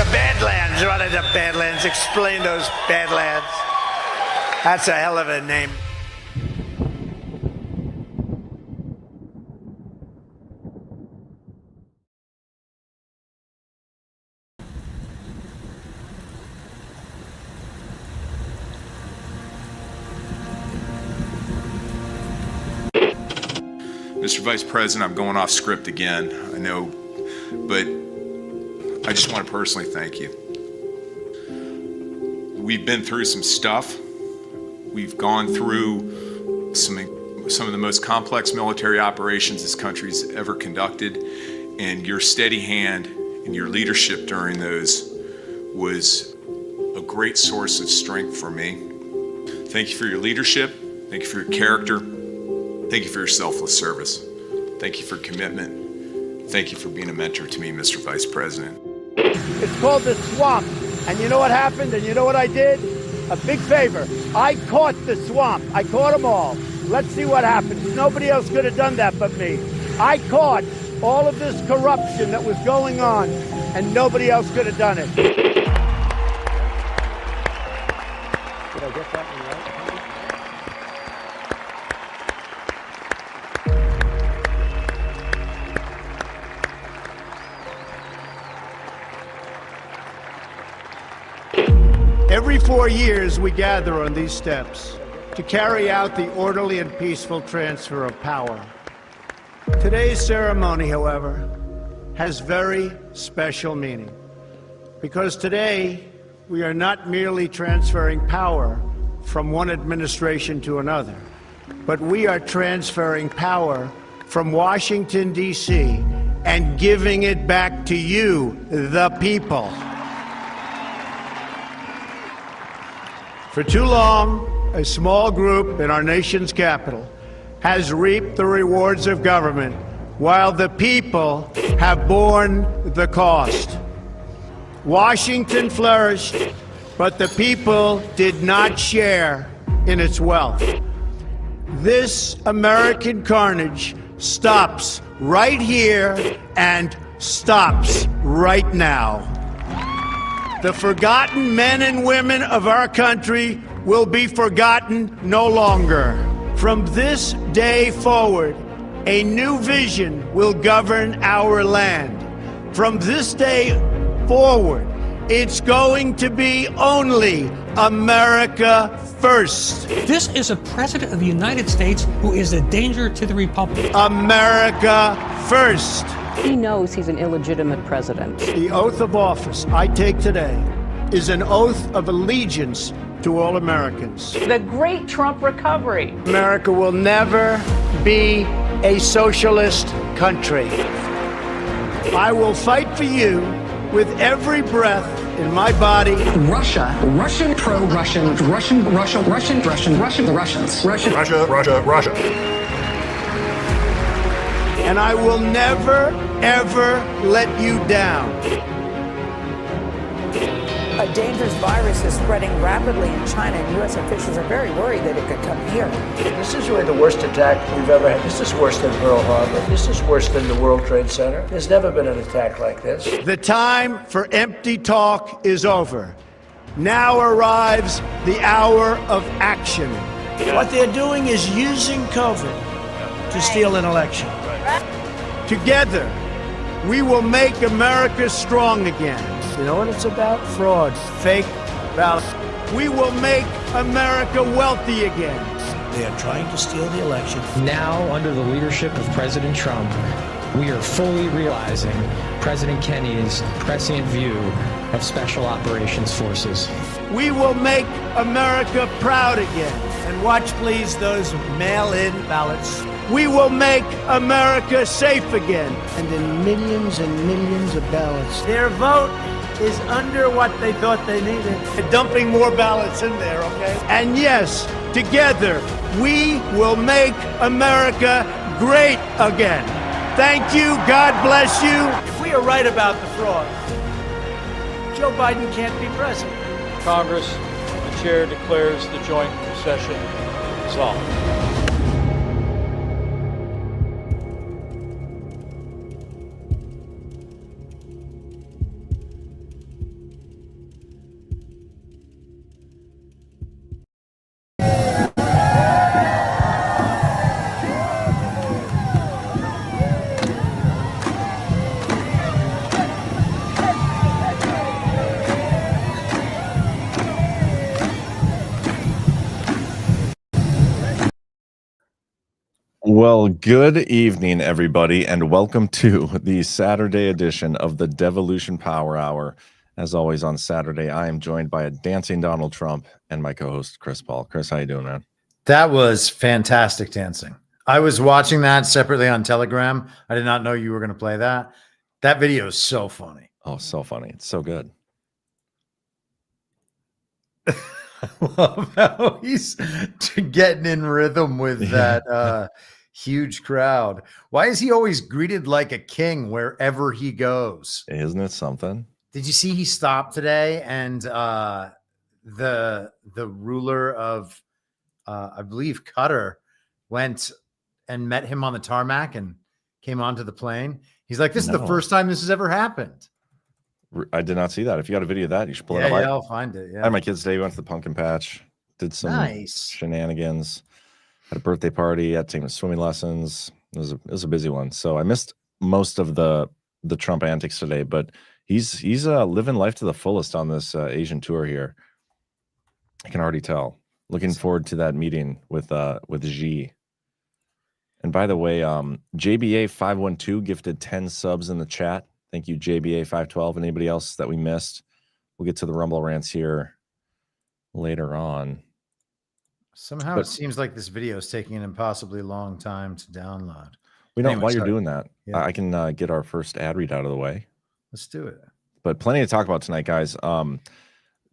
The Badlands, what are the Badlands? Explain those Badlands. That's a hell of a name. Mr. Vice President, I'm going off script again, I know, but I just want to personally thank you. We've been through some stuff. We've gone through some of the most complex military operations this country's ever conducted, and your steady hand and your leadership during those was a great source of strength for me. Thank you for your leadership. Thank you for your character. Thank you for your selfless service. Thank you for commitment. Thank you for being a mentor to me, Mr. Vice President. It's called the swamp. And you know what happened? And you know what I did? A big favor. I caught the swamp. I caught them all. Let's see what happens. Nobody else could have done that but me. I caught all of this corruption that was going on, and nobody else could have done it. Did I get that one right? Every 4 years, we gather on these steps to carry out the orderly and peaceful transfer of power. Today's ceremony, however, has very special meaning, because today we are not merely transferring power from one administration to another, but we are transferring power from Washington, D.C., and giving it back to you, the people. For too long, a small group in our nation's capital has reaped the rewards of government, while the people have borne the cost. Washington flourished, but the people did not share in its wealth. This American carnage stops right here and stops right now. The forgotten men and women of our country will be forgotten no longer. From this day forward, a new vision will govern our land. From this day forward, it's going to be only America first. This is a president of the United States who is a danger to the republic. America first. He knows he's an illegitimate president. The oath of office I take today is an oath of allegiance to all Americans. The great Trump recovery. America will never be a socialist country. I will fight for you with every breath in my body. Russia, Russian, pro-Russian, Russian, Russia, Russian, Russian, Russian, the Russians. Russian. Russia, Russia, Russia. And I will never, ever let you down. A dangerous virus is spreading rapidly in China, and U.S. officials are very worried that it could come here. This is really the worst attack we've ever had. This is worse than Pearl Harbor. This is worse than the World Trade Center. There's never been an attack like this. The time for empty talk is over. Now arrives the hour of action. What they're doing is using COVID to steal an election. Together, we will make America strong again. You know what it's about? Fraud, fake ballots. We will make America wealthy again. They are trying to steal the election. Now, under the leadership of President Trump, we are fully realizing President Kennedy's prescient view of Special Operations Forces. We will make America proud again. And watch, please, those mail-in ballots. We will make America safe again. And in millions and millions of ballots. Their vote is under what they thought they needed. They're dumping more ballots in there, okay? And yes, together, we will make America great again. Thank you. God bless you. If we are right about the fraud, Joe Biden can't be president. Congress, the chair declares the joint session dissolved. Well, good evening, everybody, and welcome to the Saturday edition of the Devolution Power Hour. As always on Saturday, I am joined by a dancing Donald Trump and my co-host, Chris Paul. Chris, how you doing, man? That was fantastic dancing. I was watching that separately on Telegram. I did not know you were going to play that. That video is so funny. Oh, so funny. It's so good. I love how he's getting in rhythm with that huge crowd. Why is he always greeted like a king wherever he goes? Isn't it something? Did you see he stopped today and the ruler of I believe Qatar went and met him on the tarmac and came onto the plane? He's like, this is the first time this has ever happened. I did not see that. If you got a video of that, you should pull it up. Yeah, I'll find it. Yeah. I had my kids today. We went to the pumpkin patch, did some shenanigans, had a birthday party, had to take swimming lessons. It was a busy one. So I missed most of the Trump antics today, but he's living life to the fullest on this Asian tour here. I can already tell. Looking forward to that meeting with Xi. And by the way, JBA512 gifted 10 subs in the chat. Thank you, JBA512. Anybody else that we missed? We'll get to the Rumble rants here later on. Somehow it seems like this video is taking an impossibly long time to download. While you're doing that, I can get our first ad read out of the way. Let's do it. But plenty to talk about tonight, guys.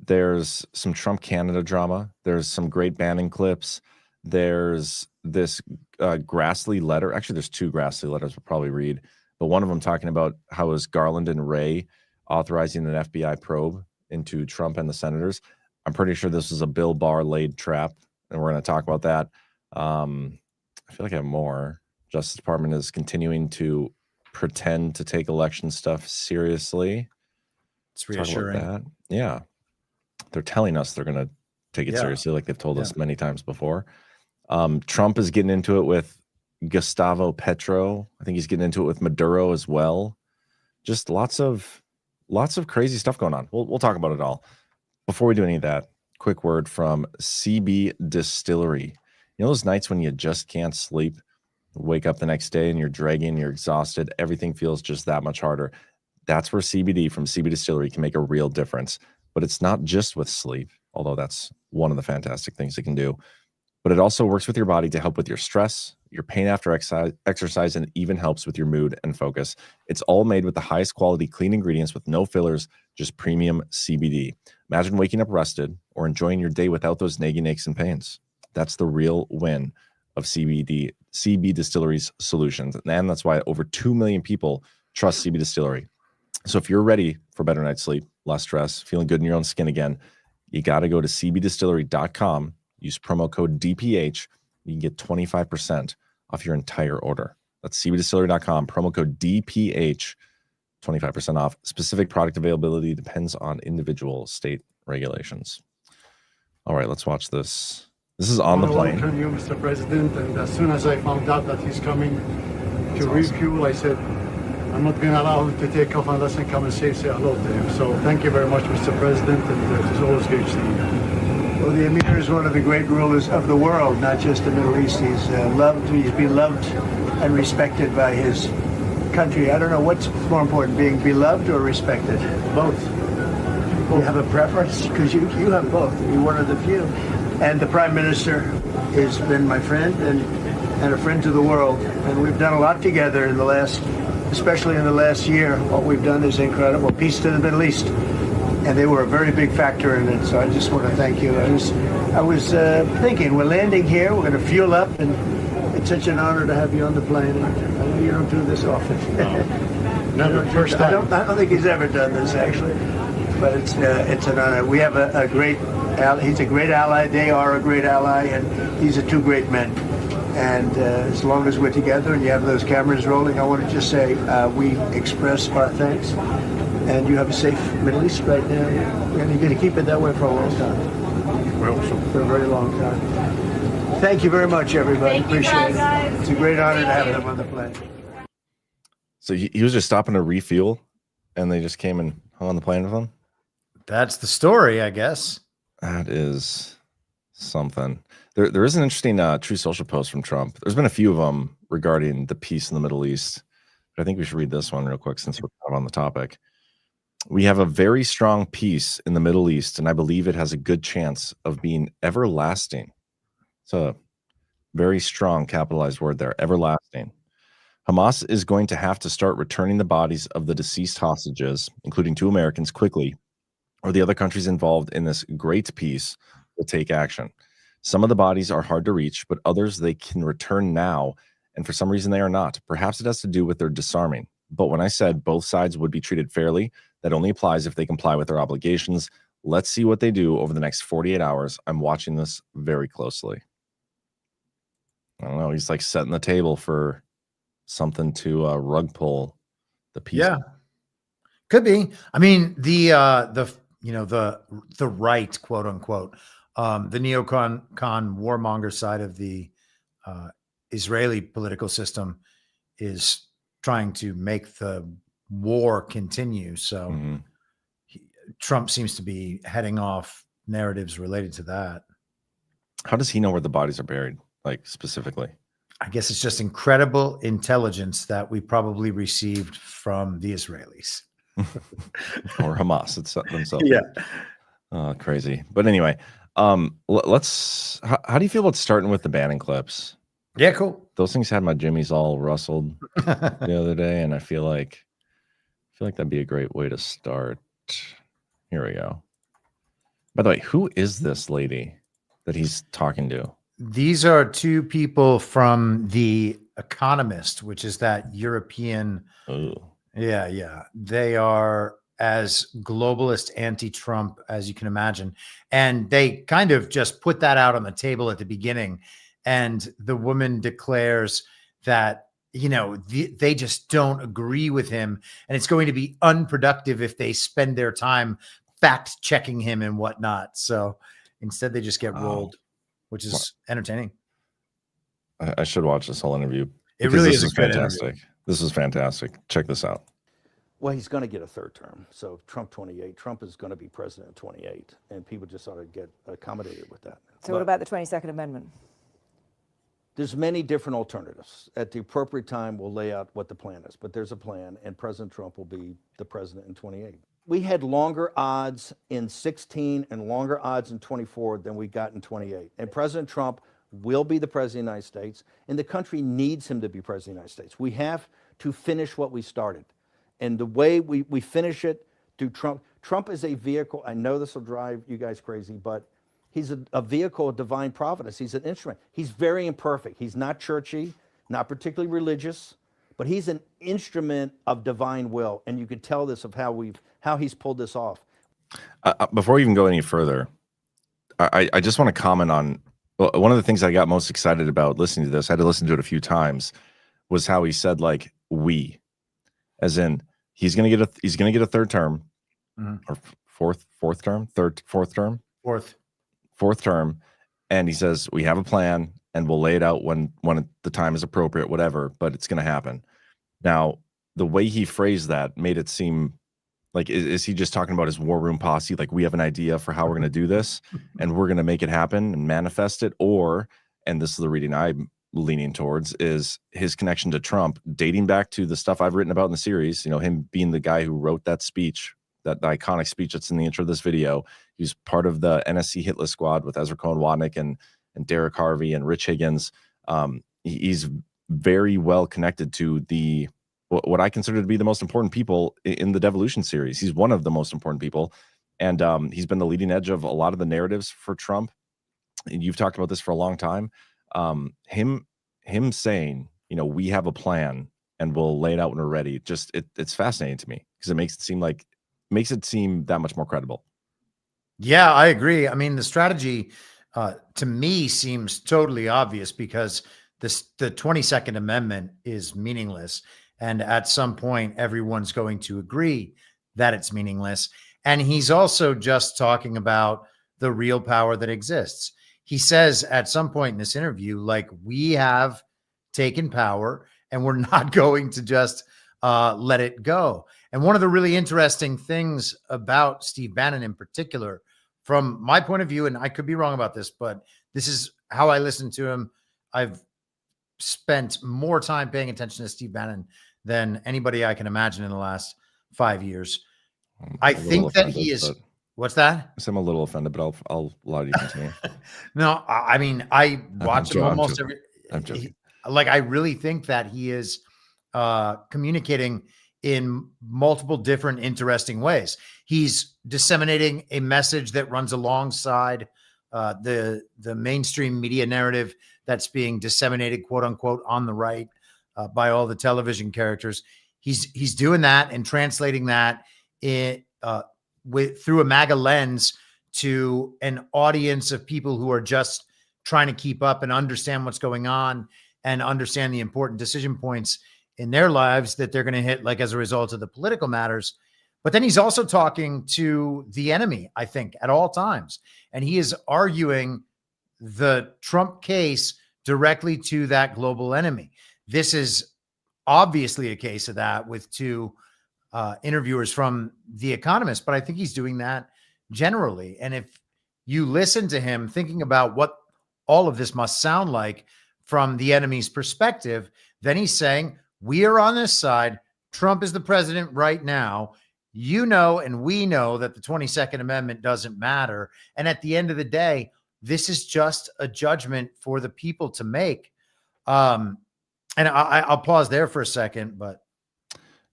There's some Trump Canada drama. There's some great Bannon clips. There's this Grassley letter. Actually, there's two Grassley letters we'll probably read. But one of them talking about how it was Garland and Wray authorizing an FBI probe into Trump and the senators. I'm pretty sure this was a Bill Barr laid trap, and we're going to talk about that. I feel like I have more. Justice Department is continuing to pretend to take election stuff seriously. It's reassuring. Yeah. They're telling us they're going to take it seriously, like they've told us many times before. Trump is getting into it with Gustavo Petro. I think he's getting into it with Maduro as well. Just lots of crazy stuff going on. We'll talk about it all. Before we do any of that, quick word from CB Distillery. You know those nights when you just can't sleep, wake up the next day and you're dragging, you're exhausted, everything feels just that much harder. That's where CBD from CB Distillery can make a real difference. But it's not just with sleep, although that's one of the fantastic things it can do. But it also works with your body to help with your stress, your pain after exercise, and even helps with your mood and focus. It's all made with the highest quality clean ingredients with no fillers, just premium CBD. Imagine waking up rested or enjoying your day without those nagging aches and pains. That's the real win of CB Distillery's solutions. And that's why over 2 million people trust CB Distillery. So if you're ready for better night's sleep, less stress, feeling good in your own skin again, you got to go to cbdistillery.com. Use promo code DPH. You can get 25% off your entire order. That's cbdistillery.com. Promo code DPH, 25% off. Specific product availability depends on individual state regulations. All right, let's watch this. This is on the plane. Welcome you, Mr. President. And as soon as I found out that he's coming to refuel, I said, I'm not going to allow him to take off unless I come and say hello to him. So thank you very much, Mr. President, and it's always great seeing you. Well, the Emir is one of the great rulers of the world, not just the Middle East. He's loved, he's beloved and respected by his country. I don't know what's more important, being beloved or respected. Both. You have a preference? Because you have both. You're one of the few. And the Prime Minister has been my friend and a friend to the world. And we've done a lot together in the last, especially in the last year. What we've done is incredible. Peace to the Middle East. And they were a very big factor in it. So I just want to thank you. I was thinking, we're landing here, we're going to fuel up, and it's such an honor to have you on the plane. I know you don't do this often. Never, first time. I don't think he's ever done this, actually. But it's an honor. We have a great, he's a great ally, they are a great ally, and these are two great men. And as long as we're together and you have those cameras rolling, I want to just say we express our thanks. And you have a safe Middle East right now. And you're going to keep it that way for a long time. Well, for a very long time. Thank you very much, everybody. Appreciate it. It's a great honor to have them on the plane. So he was just stopping to refuel, and they just came and hung on the plane with him? That's the story, I guess. That is something. There is an interesting True Social post from Trump. There's been a few of them regarding the peace in the Middle East. I think we should read this one real quick since we're on the topic. We have a very strong peace in the Middle East, and I believe it has a good chance of being everlasting. So, very strong capitalized word there, everlasting. Hamas is going to have to start returning the bodies of the deceased hostages, including 2 Americans, quickly, or the other countries involved in this great peace will take action. Some of the bodies are hard to reach, but others they can return now, and for some reason they are not. Perhaps it has to do with their disarming. But when I said both sides would be treated fairly, that only applies if they comply with their obligations. Let's see what they do over the next 48 hours. I'm watching this very closely. I don't know. He's like setting the table for something to rug pull the peace. Yeah, could be. I mean, the right, quote unquote, the neocon warmonger side of the Israeli political system is trying to make the war continue. So Trump seems to be heading off narratives related to that. How does he know where the bodies are buried, like specifically? I guess it's just incredible intelligence that we probably received from the Israelis. Or Hamas themselves. Yeah. Crazy. But anyway, let's, how do you feel about starting with the Bannon clips? Yeah, cool. Those things had my jimmies all rustled the other day, and I feel like that'd be a great way to start. Here we go. By the way, who is this lady that he's talking to? These are 2 people from The Economist, which is that European. Ooh. Yeah. They are as globalist anti-Trump as you can imagine. And they kind of just put that out on the table at the beginning. And the woman declares that, they just don't agree with him. And it's going to be unproductive if they spend their time fact checking him and whatnot. So instead they just get rolled, which is entertaining. I should watch this whole interview. It really is fantastic. This is fantastic. Check this out. Well, he's going to get a 3rd term. So Trump 28. Trump is going to be president 28. And people just ought to get accommodated with that. So what about the 22nd Amendment? There's many different alternatives. At the appropriate time, we'll lay out what the plan is. But there's a plan, and President Trump will be the president in 28. We had longer odds in 16 and longer odds in 24 than we got in 28. And President Trump will be the president of the United States, and the country needs him to be president of the United States. We have to finish what we started. And the way we finish it through Trump. Trump is a vehicle. I know this will drive you guys crazy, but he's a vehicle of divine providence. He's an instrument. He's very imperfect. He's not churchy, not particularly religious, but he's an instrument of divine will. And you could tell this of how he's pulled this off. Before we even go any further, I just want to comment on one of the things I got most excited about listening to this. I had to listen to it a few times. Was how he said like we, as in he's gonna get a 3rd term, or fourth term, and he says we have a plan and we'll lay it out when the time is appropriate, whatever, but it's going to happen. Now, the way he phrased that made it seem like, is he just talking about his war room posse? Like, we have an idea for how we're going to do this and we're going to make it happen and manifest it? Or, and this is the reading I'm leaning towards, is his connection to Trump dating back to the stuff I've written about in the series, him being the guy who wrote that speech, that iconic speech that's in the intro of this video. He's part of the NSC hit list squad with Ezra Cohen-Wadnick and Derek Harvey and Rich Higgins. He's very well connected to what I consider to be the most important people in the Devolution series. He's one of the most important people. And he's been the leading edge of a lot of the narratives for Trump. And you've talked about this for a long time. Him saying, we have a plan and we'll lay it out when we're ready. Just it's fascinating to me because it makes it seem that much more credible. Yeah, I agree. I mean, the strategy to me seems totally obvious because the 22nd Amendment is meaningless. And at some point, everyone's going to agree that it's meaningless. And he's also just talking about the real power that exists. He says at some point in this interview, like, we have taken power and we're not going to just let it go. And one of the really interesting things about Steve Bannon in particular, from my point of view, and I could be wrong about this, but this is how I listen to him. I've spent more time paying attention to Steve Bannon than anybody I can imagine in the last 5 years. I think that he is. What's that? I'm a little offended, but I'll allow you to continue. No, I mean, I watch him almost every. I'm joking. I really think that he is communicating in multiple different interesting ways. He's disseminating a message that runs alongside the mainstream media narrative that's being disseminated, quote unquote, on the right by all the television characters. He's doing that and translating that through a MAGA lens to an audience of people who are just trying to keep up and understand what's going on and understand the important decision points in their lives that they're going to hit, like as a result of the political matters. But then he's also talking to the enemy, I think, at all times. And he is arguing the Trump case directly to that global enemy. This is obviously a case of that with two interviewers from The Economist, but I think he's doing that generally. And if you listen to him thinking about what all of this must sound like from the enemy's perspective, then he's saying, we are on this side. Trump is the president right now. You know, and we know that the 22nd Amendment doesn't matter. And at the end of the day, this is just a judgment for the people to make. And I'll pause there for a second, but.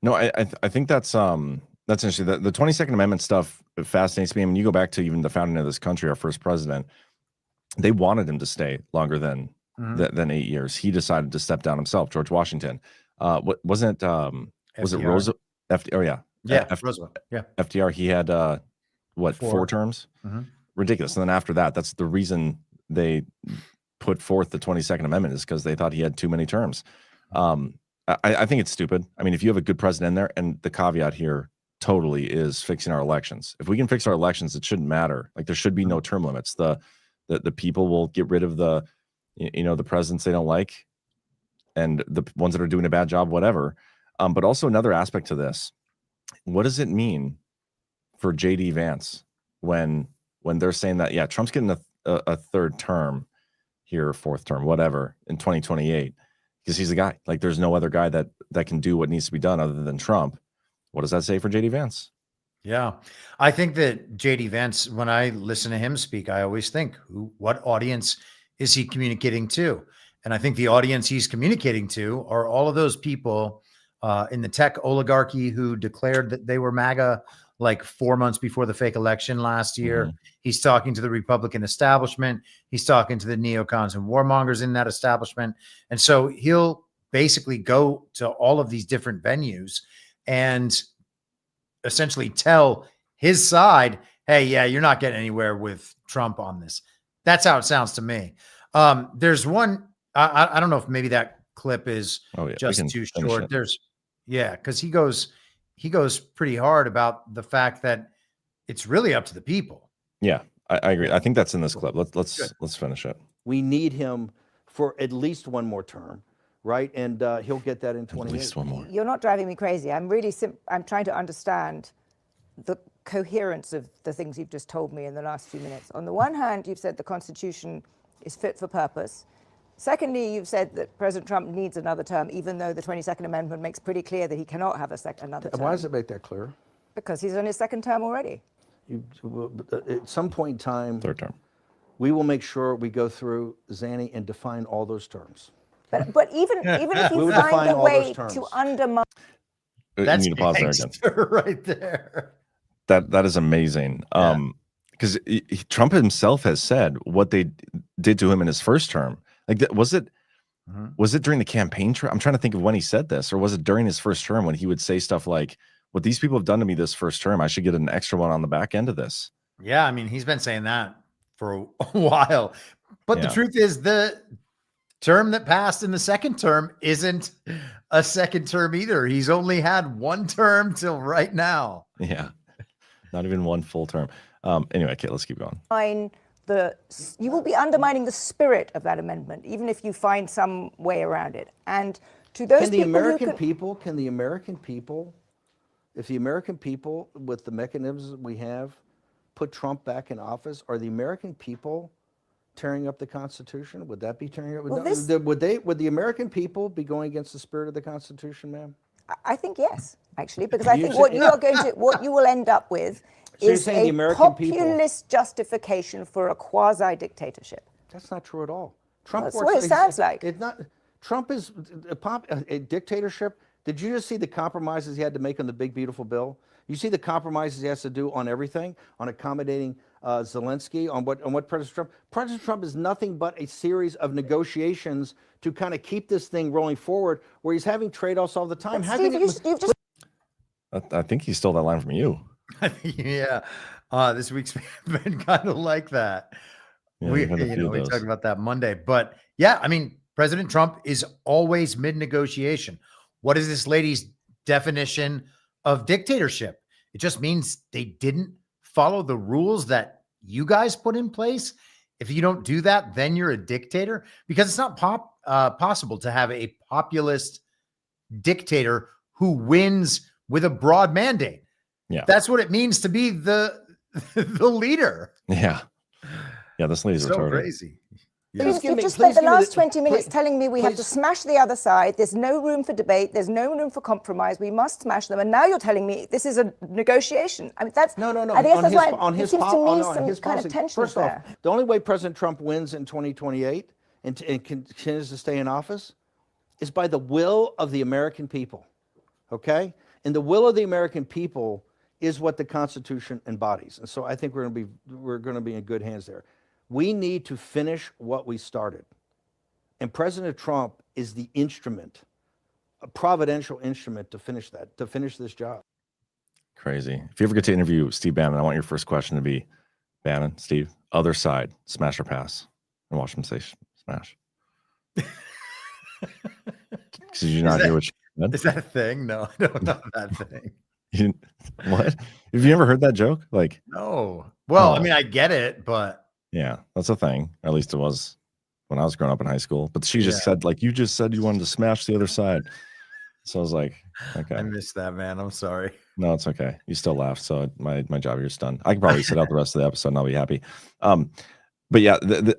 No, I think that's interesting. The 22nd Amendment stuff fascinates me. I mean, you go back to even the founding of this country, our first president, they wanted him to stay longer than 8 years. He decided to step down himself. George Washington. Was it Roosevelt? Oh yeah. Roosevelt. Yeah. FDR. He had four terms? Ridiculous. And then after that, that's the reason they put forth the 22nd Amendment, is because they thought he had too many terms. I think it's stupid. I mean, if you have a good president in there, and the caveat here totally is fixing our elections. If we can fix our elections, it shouldn't matter. Like, there should be no term limits. The people will get rid of the presidents they don't like, and the ones that are doing a bad job, whatever. But also another aspect to this, what does it mean for JD Vance when they're saying that, yeah, Trump's getting a third term here, fourth term, whatever, in 2028, because he's the guy. Like, there's no other guy that can do what needs to be done other than Trump. What does that say for JD Vance? Yeah, I think that JD Vance, when I listen to him speak, I always think, what audience is he communicating to? And I think the audience he's communicating to are all of those people in the tech oligarchy who declared that they were MAGA like 4 months before the fake election last year. He's talking to the Republican establishment. He's talking to the neocons and warmongers in that establishment. And so he'll basically go to all of these different venues and essentially tell his side, hey, yeah, you're not getting anywhere with Trump on this. That's how it sounds to me. There's one, I don't know if maybe that clip is just too short. Because he goes pretty hard about the fact that it's really up to the people. Yeah, I agree. I think that's in this clip. Let's finish it. We need him for at least one more term, right? And he'll get that in 28. At least one more. You're not driving me crazy. I'm really I'm trying to understand the coherence of the things you've just told me in the last few minutes. On the one hand, you've said the Constitution is fit for purpose. Secondly, you've said that President Trump needs another term, even though the 22nd Amendment makes pretty clear that he cannot have another term. Why does it make that clear? Because he's on his second term already. At some point in time, third term, we will make sure we go through Zanny and define all those terms. But even if you find a way to undermine, you need to pause there again. Right there. That is amazing. Because Trump himself has said what they did to him in his first term. Like, was it during the campaign trail? I'm trying to think of when he said this, or was it during his first term when he would say stuff like, what these people have done to me this first term, I should get an extra one on the back end of this. Yeah, I mean, he's been saying that for a while. But the truth is, the term that passed in the second term isn't a second term either. He's only had one term till right now. Yeah, not even one full term. Anyway, okay, let's keep going. You will be undermining the spirit of that amendment, even if you find some way around it. And to those Can the American people, if the American people, with the mechanisms we have, put Trump back in office, are the American people tearing up the Constitution? Would that be tearing up? Well, Would the American people be going against the spirit of the Constitution, ma'am? I think yes, actually, because I think what you will end up with So you're is saying the a American people- populist justification for a quasi-dictatorship. That's not true at all. Trump That's works- what it sounds like. It's not. Trump is a dictatorship. Did you just see the compromises he had to make on the big beautiful bill? You see the compromises he has to do on everything, on accommodating Zelensky, on what President Trump. President Trump is nothing but a series of negotiations to kind of keep this thing rolling forward, where he's having trade-offs all the time. Steve, you've just I think he stole that line from you. Yeah. This week's been kind of like that. Yeah, we you've had a few of we those. talked about that Monday, but yeah, I mean, President Trump is always mid-negotiation. What is this lady's definition of dictatorship? It just means they didn't follow the rules that you guys put in place. If you don't do that, then you're a dictator, because it's not possible to have a populist dictator who wins with a broad mandate. Yeah. That's what it means to be the leader. Yeah. Yeah, this lady's So retarded. crazy. You've just spent the last 20 minutes telling me we have to smash the other side. There's no room for debate. There's no room for compromise. We must smash them. And now you're telling me this is a negotiation. I mean, that's No. I guess that's why on it his seems to me some his kind of policy. tension First there. off, the only way President Trump wins in 2028 and continues to stay in office is by the will of the American people. Okay? And the will of the American people is what the Constitution embodies. And so I think we're going to be in good hands there. We need to finish what we started. And President Trump is the instrument, a providential instrument to finish this job. Crazy. If you ever get to interview Steve Bannon, I want your first question to be, Bannon, Steve, other side, smash or pass? And watch him say smash. Did you not hear what she said? Is that a thing? No, not that thing. What? Have you ever heard that joke? Like, No. Well, Oh. I mean, I get it, but yeah, that's a thing. At least it was when I was growing up in high school. But she just Yeah. said, like, you just said you wanted to smash the other side. So I was like, okay. I missed that, man. I'm sorry. No, it's okay. You still laugh. So my job here's done. I can probably sit out the rest of the episode and I'll be happy. But yeah,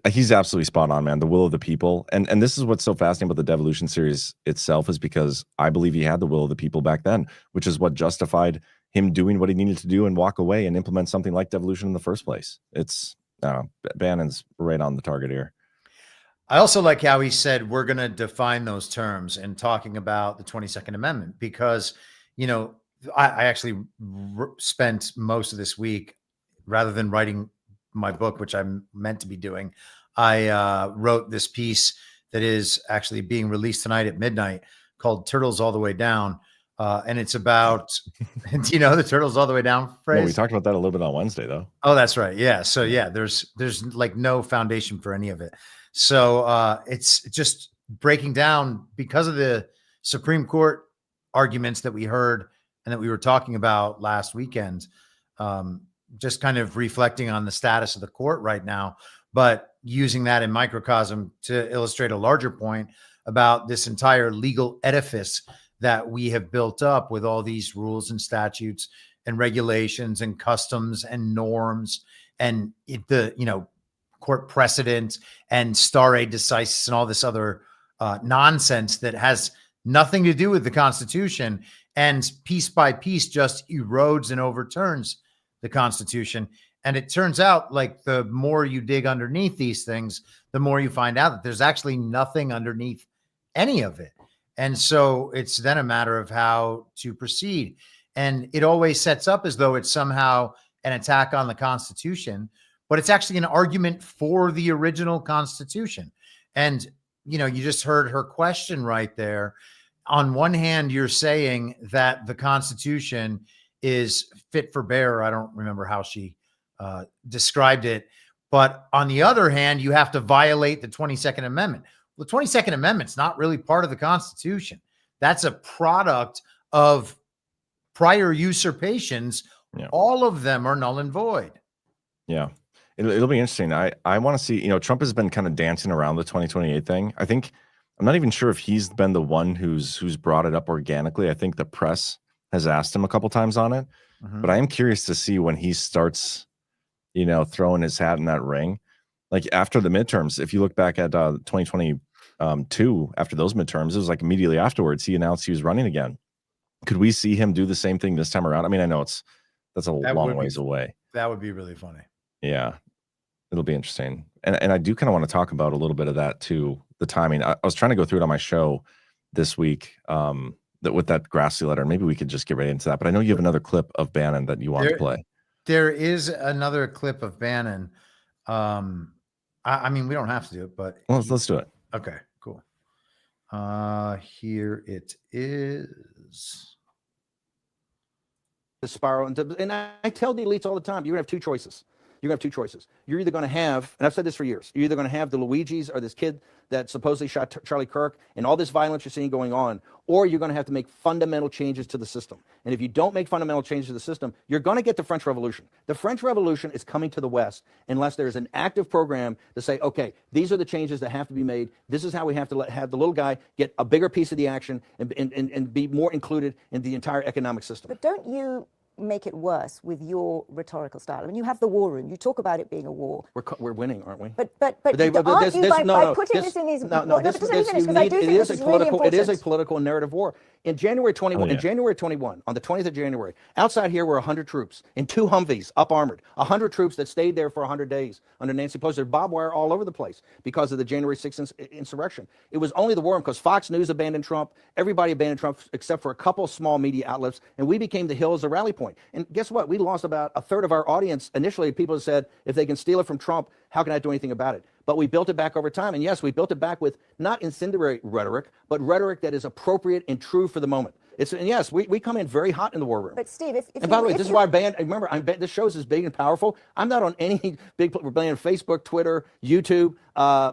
he's absolutely spot on, man. The will of the people. And this is what's so fascinating about the Devolution series itself, is because I believe he had the will of the people back then, which is what justified him doing what he needed to do and walk away and implement something like devolution in the first place. It's Bannon's right on the target here. I also like how he said we're going to define those terms and talking about the 22nd Amendment, because, you know, I actually spent most of this week, rather than writing my book, which I'm meant to be doing, I wrote this piece that is actually being released tonight at midnight called Turtles All the Way Down. And it's about, do you know the Turtles All the Way Down phrase? No, we talked about that a little bit on Wednesday, though. Oh, that's right. Yeah. So yeah, there's like no foundation for any of it. So it's just breaking down, because of the Supreme Court arguments that we heard and that we were talking about last weekend, just kind of reflecting on the status of the court right now, but using that in microcosm to illustrate a larger point about this entire legal edifice that we have built up with all these rules and statutes and regulations and customs and norms and the court precedent and stare decisis and all this other nonsense that has nothing to do with the Constitution, and piece by piece just erodes and overturns the Constitution. And it turns out, like, the more you dig underneath these things, the more you find out that there's actually nothing underneath any of it. And so it's then a matter of how to proceed. And it always sets up as though it's somehow an attack on the Constitution, but it's actually an argument for the original Constitution. And, you just heard her question right there. On one hand, you're saying that the Constitution is fit for bear. I don't remember how she described it. But on the other hand, you have to violate the 22nd Amendment. The 22nd Amendment's not really part of the Constitution. That's a product of prior usurpations. Yeah. All of them are null and void. Yeah. It'll be interesting. I want to see, Trump has been kind of dancing around the 2028 thing. I'm not even sure if he's been the one who's brought it up organically. I think the press has asked him a couple times on it, but I am curious to see when he starts, throwing his hat in that ring. Like after the midterms, if you look back at 2022, after those midterms, it was like immediately afterwards, he announced he was running again. Could we see him do the same thing this time around? I mean, I know that's a long ways away. That would be really funny. Yeah, it'll be interesting. And I do kind of want to talk about a little bit of that too, the timing. I was trying to go through it on my show this week that with that Grassley letter. Maybe we could just get right into that. But I know you have another clip of Bannon that you want to play. There is another clip of Bannon. I mean, we don't have to do it, but let's do it. Okay, cool. Here it is. The spiral, and I tell the elites all the time, you're gonna have two choices. You're gonna have two choices. You're either gonna have, and I've said this for years, you're either gonna have the Luigis or this kid that supposedly shot Charlie Kirk and all this violence you're seeing going on, or you're gonna have to make fundamental changes to the system. And if you don't make fundamental changes to the system, you're gonna get the French Revolution. The French Revolution is coming to the West unless there's an active program to say, okay, these are the changes that have to be made. This is how we have to have the little guy get a bigger piece of the action and be more included in the entire economic system. But don't you make it worse with your rhetorical style? I mean, you have the war room. You talk about it being a war. We're winning, aren't we? But aren't you by putting this in these? It is a political narrative war. In January 21, on the 20th of January, outside here were 100 troops in 2 Humvees, up armored. 100 troops that stayed there for 100 days under Nancy Pelosi. There's barbed wire all over the place because of the January 6th insurrection. It was only the war room because Fox News abandoned Trump. Everybody abandoned Trump except for a couple small media outlets, and we became the Hill as a rally point. And guess what? We lost about a third of our audience. Initially, people said, if they can steal it from Trump, how can I do anything about it? But we built it back over time. And yes, we built it back with not incendiary rhetoric, but rhetoric that is appropriate and true for the moment. And yes, we come in very hot in the war room. But Steve, and by the way, this is why this show is big and powerful. I'm not on any big, we're banned on Facebook, Twitter, YouTube.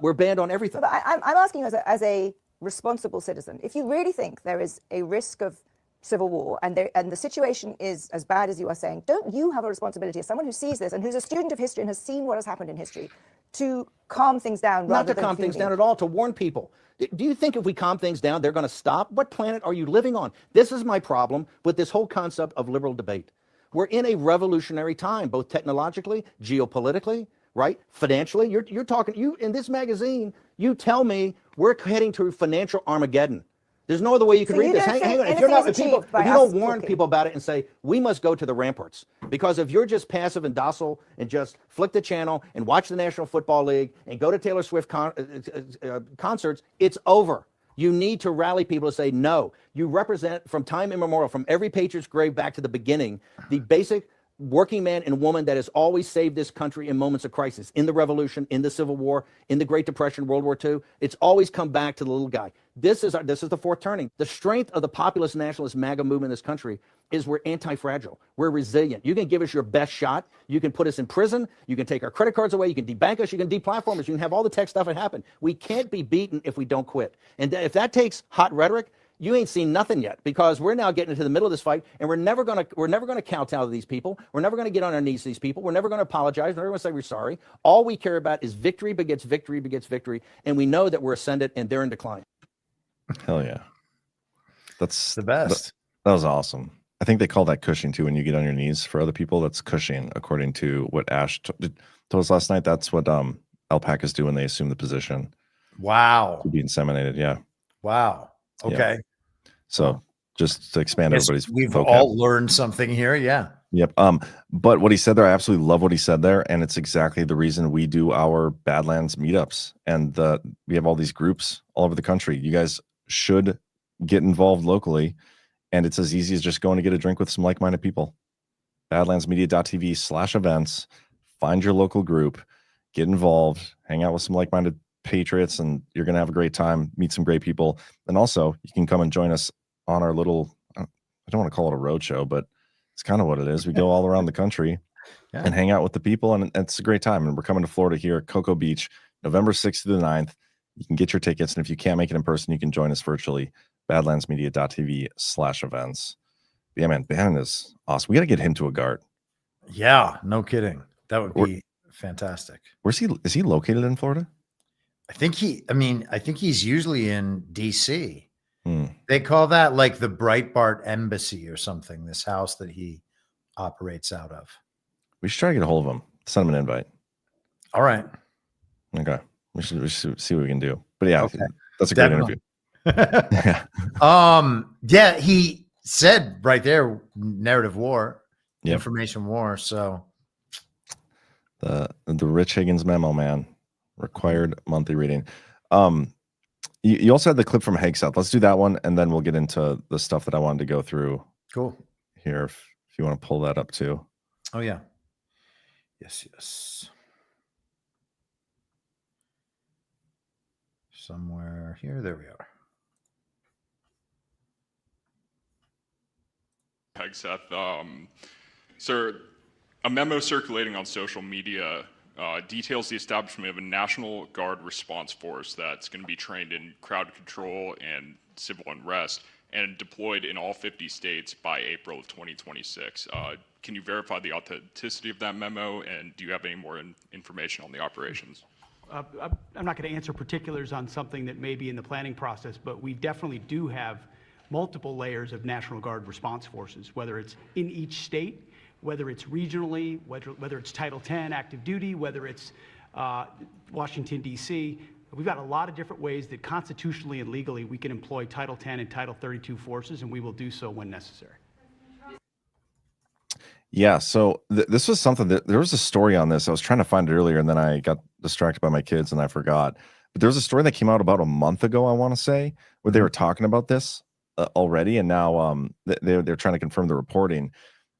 We're banned on everything. But I'm asking you as a responsible citizen, if you really think there is a risk of civil war and the situation is as bad as you are saying, don't you have a responsibility as someone who sees this and who's a student of history and has seen what has happened in history to calm things down? Not to calm things down at all, to warn people. Do you think if we calm things down, they're going to stop? What planet are you living on? This is my problem with this whole concept of liberal debate. We're in a revolutionary time, both technologically, geopolitically, right? Financially. You're talking, in this magazine, you tell me we're heading to financial Armageddon. There's no other way you can read this. Hang on. If you don't warn people about it and say, we must go to the ramparts, because if you're just passive and docile and just flick the channel and watch the National Football League and go to Taylor Swift concerts, it's over. You need to rally people to say, no, you represent from time immemorial, from every Patriot's grave back to the beginning, the basic working man and woman that has always saved this country in moments of crisis, in the Revolution, in the Civil War, in the Great Depression, World War II. It's always come back to the little guy. This is the fourth turning. The strength of the populist nationalist MAGA movement in this country is we're anti-fragile. We're resilient. You can give us your best shot. You can put us in prison. You can take our credit cards away. You can debank us. You can deplatform us. You can have all the tech stuff that happened. We can't be beaten if we don't quit. And if that takes hot rhetoric, you ain't seen nothing yet, because we're now getting into the middle of this fight, and we're never gonna kowtow to these people. We're never gonna get on our knees to these people. We're never gonna apologize. We're never gonna say we're sorry. All we care about is victory begets victory begets victory, and we know that we're ascendant and they're in decline. Hell yeah, that's the best. That was awesome. I think they call that cushing too when you get on your knees for other people. That's cushing, according to what Ash told us last night. That's what alpacas do when they assume the position. Wow. To be inseminated. Yeah. Wow. Okay. Yeah. So just to expand everybody's we've vocab. all learned something here. Yeah. Yep. But what he said there, I absolutely love what he said there. And it's exactly the reason we do our Badlands meetups. And we have all these groups all over the country. You guys should get involved locally. And it's as easy as just going to get a drink with some like-minded people. Badlandsmedia.tv/events. Find your local group, get involved, hang out with some like-minded patriots, and you're going to have a great time, meet some great people. And also you can come and join us on our little, I don't want to call it a road show, but it's kind of what it is. We go all around the country and hang out with the people, and it's a great time. And we're coming to Florida here at Cocoa Beach, November 6th to the 9th. You can get your tickets. And if you can't make it in person, you can join us virtually. Badlandsmedia.tv/events. Yeah, man, Bannon is awesome. We got to get him to a guard. Yeah, no kidding. That would be fantastic. Where's he? Is he located in Florida? I think he's usually in DC. They call that like the Breitbart Embassy or something, this house that he operates out of. We should try to get a hold of him. Send him an invite. All right. Okay, we should see what we can do. But yeah, Okay. that's a great interview. Yeah, he said right there, narrative war, Yep. information war. So the Rich Higgins memo, man, required monthly reading. You also had the clip from Hague South. Let's do that one, and then we'll get into the stuff that I wanted to go through. Cool. Here, if you want to pull that up too. Oh yeah. Yes. Somewhere here. There we are. Hegseth, sir, a memo circulating on social media details the establishment of a National Guard response force that's going to be trained in crowd control and civil unrest and deployed in all 50 states by April of 2026. Can you verify the authenticity of that memo, and do you have any more information on the operations? I'm not going to answer particulars on something that may be in the planning process, but we definitely do have multiple layers of National Guard response forces, whether it's in each state, whether it's regionally, whether it's Title 10 active duty, whether it's Washington, D.C. We've got a lot of different ways that constitutionally and legally we can employ Title 10 and Title 32 forces, and we will do so when necessary. Yeah, so this was something that there was a story on this. I was trying to find it earlier, and then I got distracted by my kids and I forgot. But there was a story that came out about a month ago, I want to say, where they were talking about this already, and now they're trying to confirm the reporting.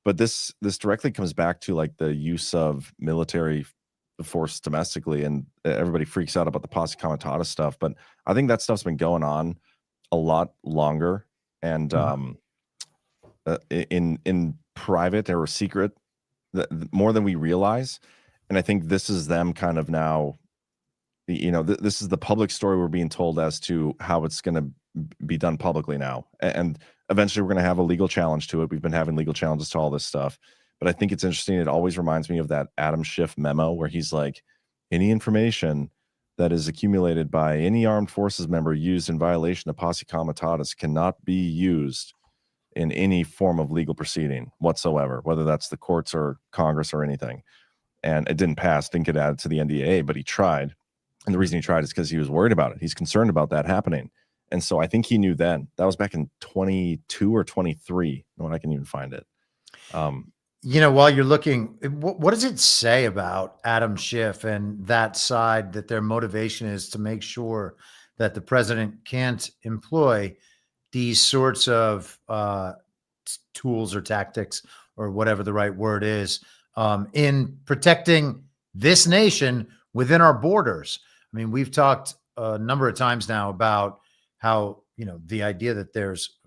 But this directly comes back to like the use of military force domestically, and everybody freaks out about the posse comitatus stuff. But I think that stuff's been going on a lot longer, and in private or secret, more than we realize. And I think this is them kind of now, this is the public story we're being told as to how it's going to be done publicly now. And eventually we're going to have a legal challenge to it. We've been having legal challenges to all this stuff. But I think it's interesting. It always reminds me of that Adam Schiff memo where he's like, any information that is accumulated by any armed forces member used in violation of posse comitatus cannot be used in any form of legal proceeding whatsoever, whether that's the courts or Congress or anything. And it didn't pass, didn't get added to the NDAA, but he tried. And the reason he tried is because he was worried about it. He's concerned about that happening. And so I think he knew then. That was back in 22 or 23. No, I can even find it. While you're looking, what does it say about Adam Schiff and that side, that their motivation is to make sure that the president can't employ these sorts of tools or tactics or whatever the right word is in protecting this nation within our borders? I mean, we've talked a number of times now about how, the idea that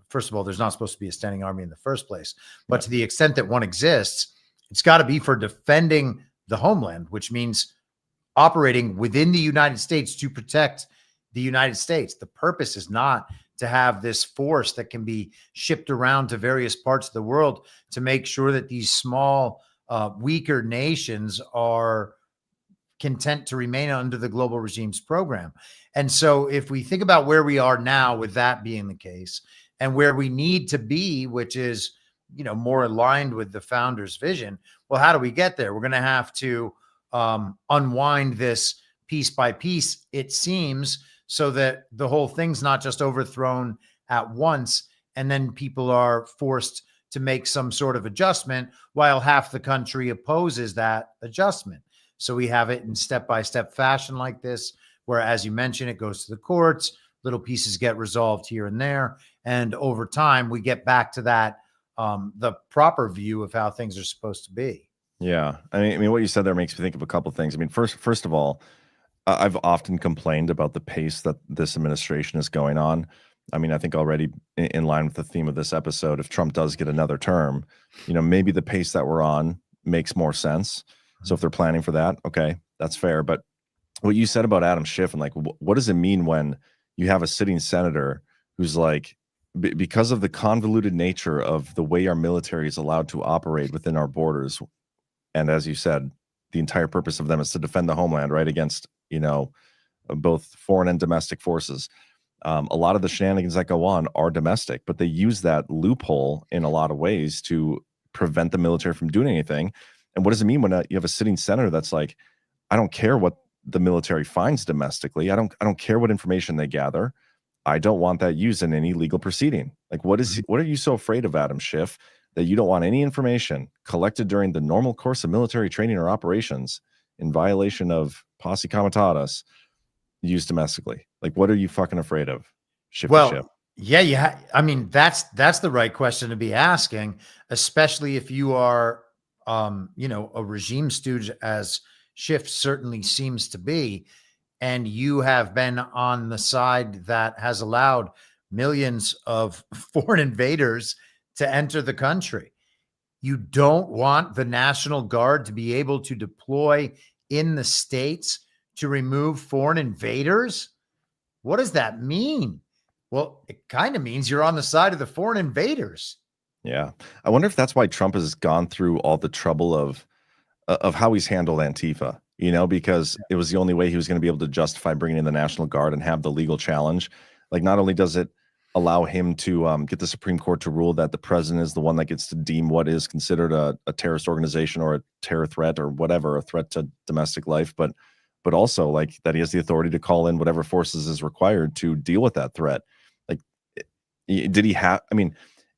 first of all, there's not supposed to be a standing army in the first place, but to the extent that one exists, it's got to be for defending the homeland, which means operating within the United States to protect the United States. The purpose is not to have this force that can be shipped around to various parts of the world to make sure that these small, weaker nations are content to remain under the global regime's program. And so if we think about where we are now with that being the case and where we need to be, which is, more aligned with the founder's vision, well, how do we get there? We're going to have to unwind this piece by piece, it seems, so that the whole thing's not just overthrown at once and then people are forced to make some sort of adjustment while half the country opposes that adjustment. So we have it in step-by-step fashion like this, where, as you mentioned, it goes to the courts, little pieces get resolved here and there, and over time we get back to that, the proper view of how things are supposed to be. Yeah. I mean, what you said there makes me think of a couple of things. I mean, first of all, I've often complained about the pace that this administration is going on. I mean, I think already in line with the theme of this episode, if Trump does get another term, maybe the pace that we're on makes more sense. So if they're planning for that, okay, that's fair. But what you said about Adam Schiff and like, what does it mean when you have a sitting senator who's like, because of the convoluted nature of the way our military is allowed to operate within our borders, and as you said, the entire purpose of them is to defend the homeland, right, against, both foreign and domestic forces. A lot of the shenanigans that go on are domestic, but they use that loophole in a lot of ways to prevent the military from doing anything. And what does it mean when you have a sitting senator that's like, I don't care what the military finds domestically. I don't care what information they gather. I don't want that used in any legal proceeding. Like, what are you so afraid of, Adam Schiff, that you don't want any information collected during the normal course of military training or operations in violation of posse comitatus used domestically? Like, what are you fucking afraid of? Schiff. Yeah. I mean, that's the right question to be asking, especially if you are, a regime stooge, as Schiff certainly seems to be, and you have been on the side that has allowed millions of foreign invaders to enter the country. You don't want the National Guard to be able to deploy in the states to remove foreign invaders? What does that mean? Well, it kind of means you're on the side of the foreign invaders. Yeah. I wonder if that's why Trump has gone through all the trouble of how he's handled Antifa, because it was the only way he was going to be able to justify bringing in the National Guard and have the legal challenge. Like, not only does it allow him to get the Supreme Court to rule that the president is the one that gets to deem what is considered a terrorist organization or a terror threat or whatever, a threat to domestic life, but also like that he has the authority to call in whatever forces is required to deal with that threat. Like, did he have, I mean,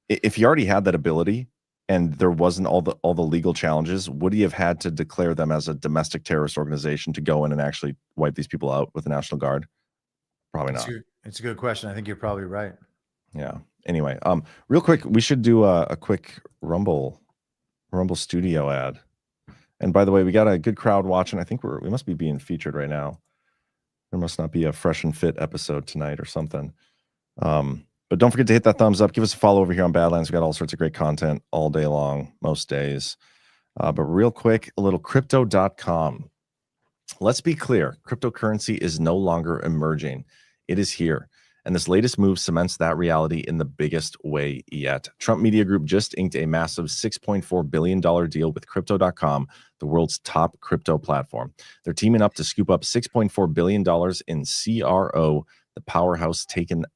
if he already had that ability and there wasn't all the legal challenges, would he have had to declare them as a domestic terrorist organization to go in and actually wipe these people out with the National Guard? Probably not. It's a good question. I think you're probably right. Yeah. Anyway, real quick, we should do a quick Rumble Studio ad. And by the way, we got a good crowd watching. I think we must be being featured right now. There must not be a Fresh and Fit episode tonight or something. But don't forget to hit that thumbs up. Give us a follow over here on Badlands. We got all sorts of great content all day long, most days. But real quick, a little crypto.com. Let's be clear. Cryptocurrency is no longer emerging. It is here. And this latest move cements that reality in the biggest way yet. Trump Media Group just inked a massive $6.4 billion deal with Crypto.com, the world's top crypto platform. They're teaming up to scoop up $6.4 billion in CRO, the powerhouse token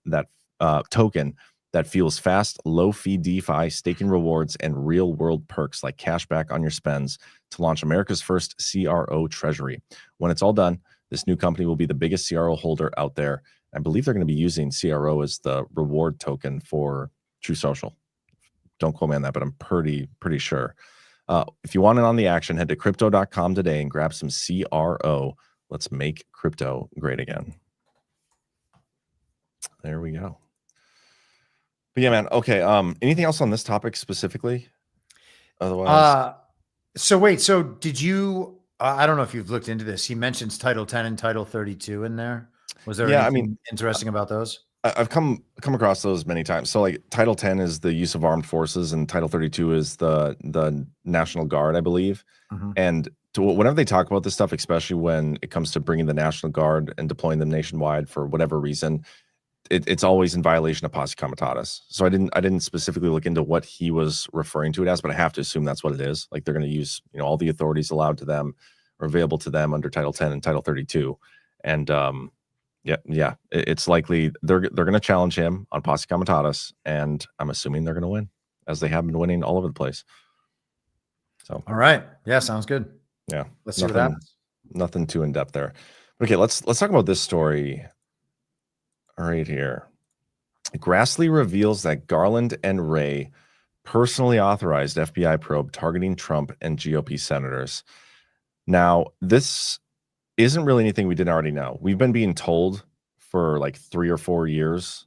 that fuels fast, low-fee DeFi, staking rewards, and real-world perks like cashback on your spends to launch America's first CRO treasury. When it's all done, this new company will be the biggest CRO holder out there. I believe they're going to be using CRO as the reward token for True Social. Don't quote me on that, but I'm pretty sure. If you want in on the action, head to crypto.com today and grab some CRO. Let's make crypto great again. There we go. But yeah, man. Okay. Anything else on this topic specifically? Otherwise, so did you? I don't know if you've looked into this. He mentions Title 10 and Title 32 in there. Was there anything interesting about those? I've come across those many times. So like Title 10 is the use of armed forces, and Title 32 is the National Guard, I believe. Mm-hmm. And whenever they talk about this stuff, especially when it comes to bringing the National Guard and deploying them nationwide for whatever reason, it's always in violation of posse comitatus. So I didn't specifically look into what he was referring to it as, but I have to assume that's what it is. Like they're going to use all the authorities allowed to them or available to them under Title 10 and Title 32, and yeah, it's likely they're going to challenge him on posse comitatus, and I'm assuming they're going to win, as they have been winning all over the place. So, all right, yeah, sounds good. Yeah, let's see what happens. Nothing too in depth there. Okay, let's talk about this story right here. Grassley reveals that Garland and Wray personally authorized FBI probe targeting Trump and GOP senators. Now, this isn't really anything we didn't already know. We've been being told for like 3 or 4 years,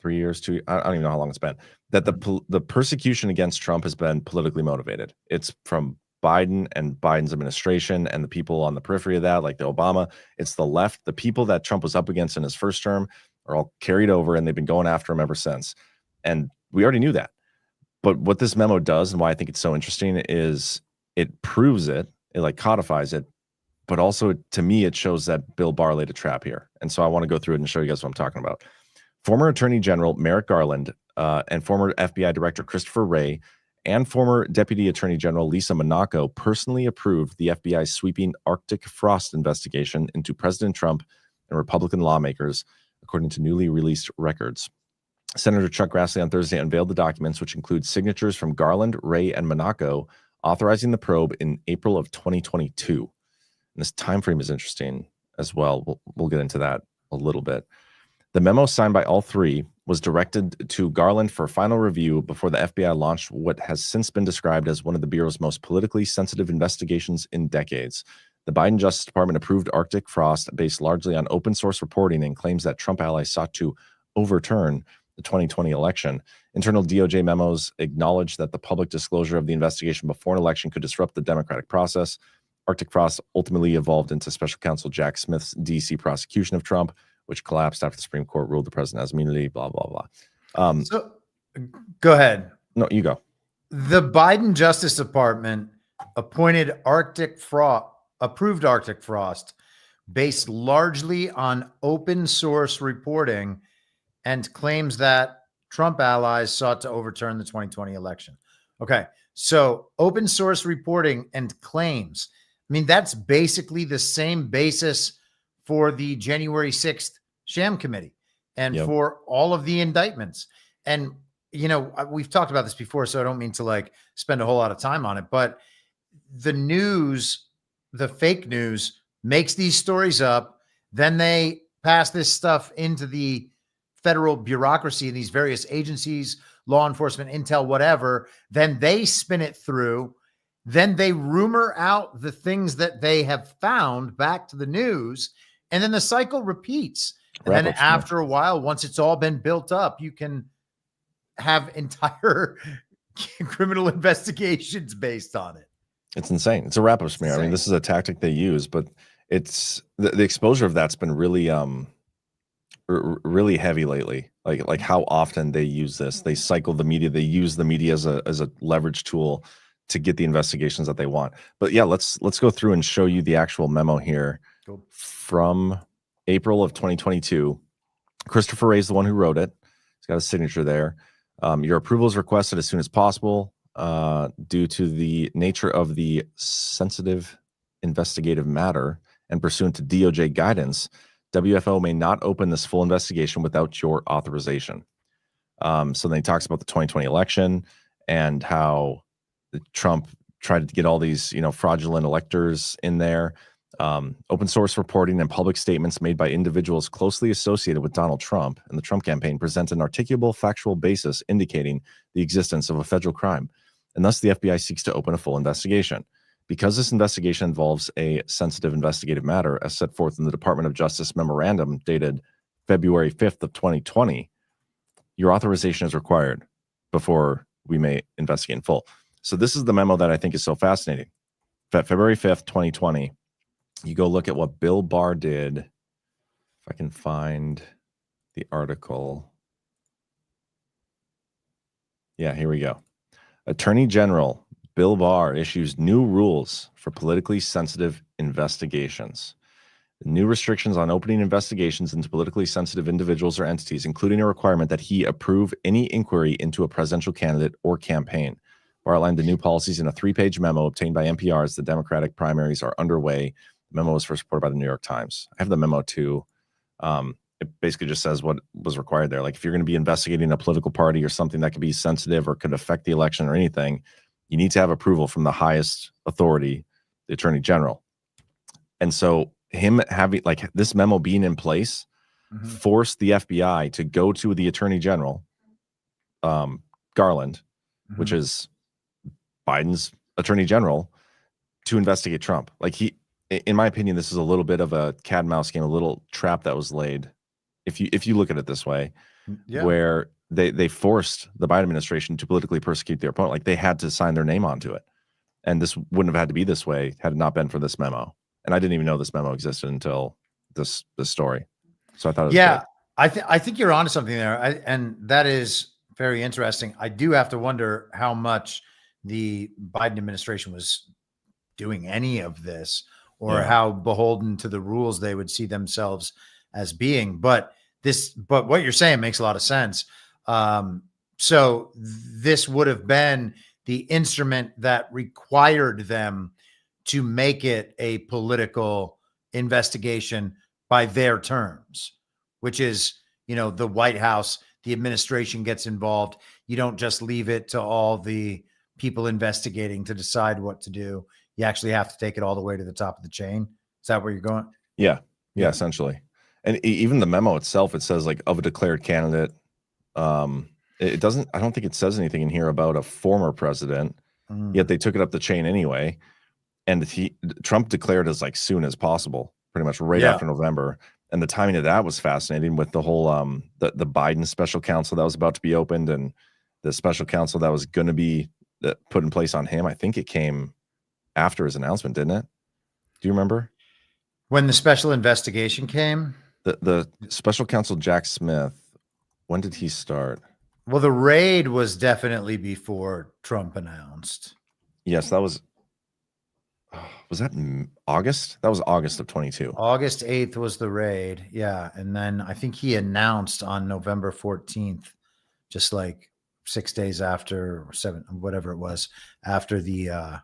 3 years, I don't even know how long it's been, that the persecution against Trump has been politically motivated. It's from Biden and Biden's administration and the people on the periphery of that, like the Obama. It's the left. The people that Trump was up against in his first term are all carried over, and they've been going after him ever since. And we already knew that. But what this memo does, and why I think it's so interesting, is it proves it like codifies it. But also, to me, it shows that Bill Barr laid a trap here. And so I want to go through it and show you guys what I'm talking about. Former Attorney General Merrick Garland and former FBI Director Christopher Wray and former Deputy Attorney General Lisa Monaco personally approved the FBI's sweeping Arctic frost investigation into President Trump and Republican lawmakers, according to newly released records. Senator Chuck Grassley on Thursday unveiled the documents, which include signatures from Garland, Wray, and Monaco, authorizing the probe in April of 2022. And this time frame is interesting. as well. We'll get into that a little bit. The memo signed by all three was directed to Garland for final review before the FBI launched what has since been described as one of the Bureau's most politically sensitive investigations in decades. The Biden Justice Department approved Arctic frost based largely on open source reporting and claims that Trump allies sought to overturn the 2020 election. Internal DOJ memos acknowledged that the public disclosure of the investigation before an election could disrupt the democratic process. Arctic frost ultimately evolved into Special Counsel Jack Smith's D.C. prosecution of Trump, which collapsed after the Supreme Court ruled the president has immunity, blah, blah, blah. So go ahead. No, you go. The Biden Justice Department approved Arctic frost based largely on open source reporting and claims that Trump allies sought to overturn the 2020 election. Okay, so open source reporting and claims. I mean, that's basically the same basis for the January 6th sham committee and for all of the indictments. And, you know, we've talked about this before, so I don't mean to like spend a whole lot of time on it, but the news, the fake news makes these stories up. Then they pass this stuff into the federal bureaucracy in these various agencies, law enforcement, intel, whatever. Then they spin it through. Then they rumor out the things that they have found back to the news. And then the cycle repeats. And then after a while, once it's all been built up, you can have entire criminal investigations based on it. It's insane. It's a wrap-up smear. I mean, this is a tactic they use, but it's the exposure of that's been really really heavy lately. Like how often they use this. They cycle the media. They use the media as a leverage tool to get the investigations that they want. But yeah, let's go through and show you the actual memo here from April of 2022. Christopher Wray is the one who wrote it. He's got a signature there. Your approval is requested as soon as possible due to the nature of the sensitive investigative matter and pursuant to DOJ guidance. WFO may not open this full investigation without your authorization. So then he talks about the 2020 election and how Trump tried to get all these, fraudulent electors in there. Open source reporting and public statements made by individuals closely associated with Donald Trump and the Trump campaign present an articulable factual basis indicating the existence of a federal crime. And thus the FBI seeks to open a full investigation. Because this investigation involves a sensitive investigative matter, as set forth in the Department of Justice memorandum dated February 5th of 2020, your authorization is required before we may investigate in full. So this is the memo that I think is so fascinating. February 5th, 2020, you go look at what Bill Barr did. If I can find the article. Yeah, here we go. Attorney General Bill Barr issues new rules for politically sensitive investigations. New restrictions on opening investigations into politically sensitive individuals or entities, including a requirement that he approve any inquiry into a presidential candidate or campaign. Barr outlined the new policies in a 3-page memo obtained by NPR as the Democratic primaries are underway. The memo was first reported by the New York Times. I have the memo too. It basically just says what was required there. Like if you're going to be investigating a political party or something that could be sensitive or could affect the election or anything, you need to have approval from the highest authority, the Attorney General. And so him having like this memo being in place forced the FBI to go to the Attorney General, Garland, which is Biden's Attorney General, to investigate Trump. Like in my opinion, this is a little bit of a cat and mouse game, a little trap that was laid. If you look at it this way, where they forced the Biden administration to politically persecute their opponent. Like they had to sign their name onto it. And this wouldn't have had to be this way had it not been for this memo. And I didn't even know this memo existed until this story. So I thought it was good. I think you're onto something there. And that is very interesting. I do have to wonder how much the Biden administration was doing any of this or how beholden to the rules they would see themselves as being. But what you're saying makes a lot of sense. So this would have been the instrument that required them to make it a political investigation by their terms, which is, the White House, the administration gets involved. You don't just leave it to all the people investigating to decide what to do. You actually have to take it all the way to the top of the chain. Is that where you're going? Yeah. Yeah, essentially. And even the memo itself, it says like of a declared candidate. It doesn't, I don't think it says anything in here about a former president, yet they took it up the chain anyway. And Trump declared as like soon as possible, pretty much right after November. And the timing of that was fascinating with the whole the Biden special counsel that was about to be opened and the special counsel that was going to be put in place on him. I think it came after his announcement, didn't it? Do you remember? When the special investigation came? The special counsel Jack Smith, when did he start? Well, the raid was definitely before Trump announced. Yes, that was that August? That was August of 22. August 8th was the raid. Yeah. And then I think he announced on November 14th, just like 6 days after, or 7, whatever it was, after the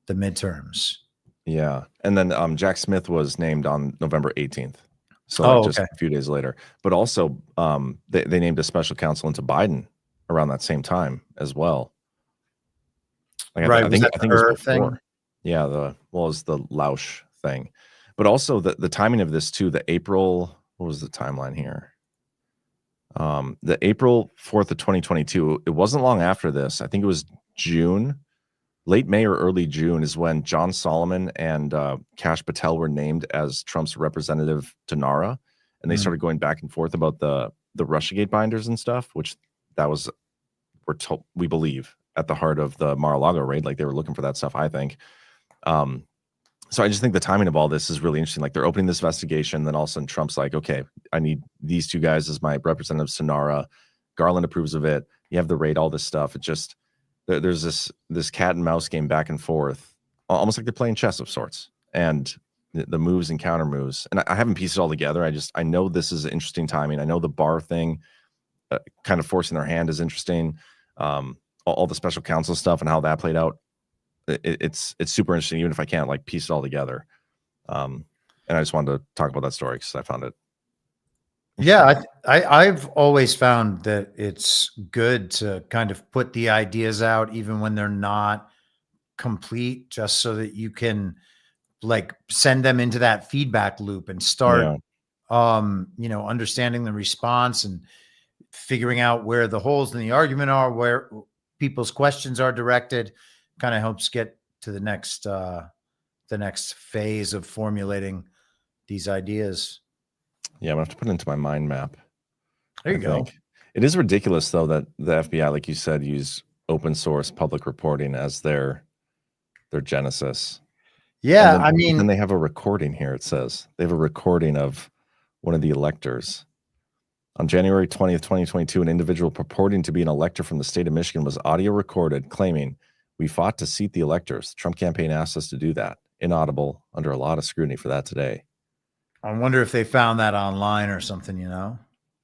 midterms. Yeah. And then Jack Smith was named on November 18th. So just a few days later. But also they named a special counsel into Biden around that same time as well. Like, right. I think it was before. Thing? Yeah, it was the Lausch thing. But also the timing of this too, the April, what was the timeline here? The April 4th of 2022, it wasn't long after this. I think it was June, late May or early June is when John Solomon and Kash Patel were named as Trump's representative to NARA. And they started going back and forth about the Russiagate binders and stuff, which that was, we believe, at the heart of the Mar-a-Lago raid. Like they were looking for that stuff, I think. So I just think the timing of all this is really interesting. Like they're opening this investigation, then all of a sudden Trump's like, okay, I need these two guys as my representatives to NARA. Garland approves of it. You have the raid, all this stuff. It just, there's this cat and mouse game back and forth, almost like they're playing chess of sorts, and the moves and counter moves. And I haven't pieced it all together. I know this is interesting timing. I know the Barr thing kind of forcing their hand is interesting. All the special counsel stuff and how that played out. It's super interesting, even if I can't like piece it all together. And I just wanted to talk about that story because I found it. Yeah, I've always found that it's good to kind of put the ideas out, even when they're not complete, just so that you can like send them into that feedback loop and start, understanding the response and figuring out where the holes in the argument are, where people's questions are directed. Kind of helps get to the next phase of formulating these ideas. Yeah, I'm gonna have to put it into my mind map. There you go. It is ridiculous though that the FBI, like you said, use open source public reporting as their genesis. Yeah, I mean, then they have a recording here. It says they have a recording of one of the electors. On January 20th, 2022, an individual purporting to be an elector from the state of Michigan was audio recorded claiming, "We fought to seat the electors. The Trump campaign asked us to do that." Inaudible, under a lot of scrutiny for that today. I wonder if they found that online or something, Yeah,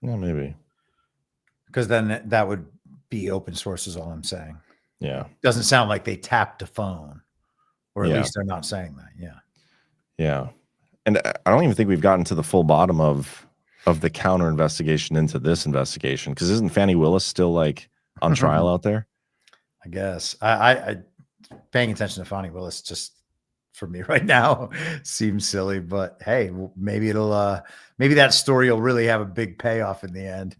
maybe. Because then that would be open source is all I'm saying. Yeah. Doesn't sound like they tapped a phone, or at least they're not saying that. Yeah. Yeah. And I don't even think we've gotten to the full bottom of the counter investigation into this investigation. Because isn't Fannie Willis still like on trial out there? I guess I paying attention to Fannie Willis just for me right now seems silly, but hey, maybe it'll maybe that story will really have a big payoff in the end.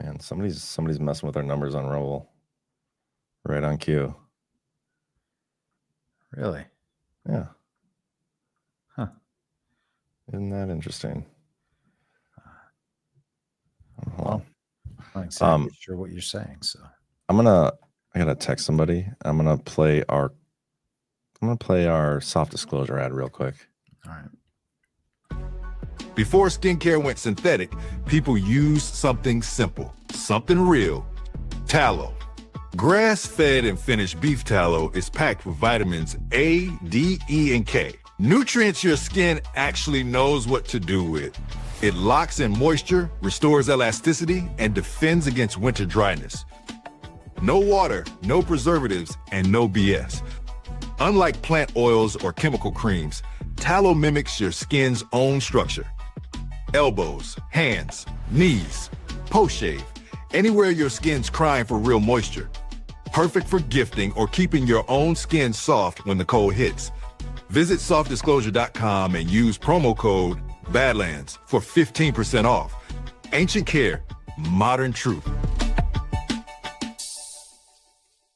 Man, somebody's messing with our numbers on roll. Right on cue. Really? Yeah. Huh. Isn't that interesting? Well, I'm not exactly sure what you're saying, so I gotta text somebody. I'm gonna play our soft disclosure ad real quick. All right. Before skincare went synthetic, people used something simple, something real. Tallow. Grass-fed and finished beef tallow is packed with vitamins A, D, E, and K. Nutrients your skin actually knows what to do with. It locks in moisture, restores elasticity, and defends against winter dryness. No water, no preservatives, and no BS. Unlike plant oils or chemical creams, tallow mimics your skin's own structure. Elbows, hands, knees, post-shave, anywhere your skin's crying for real moisture. Perfect for gifting or keeping your own skin soft when the cold hits. Visit softdisclosure.com and use promo code Badlands for 15% off. Ancient Care, modern truth.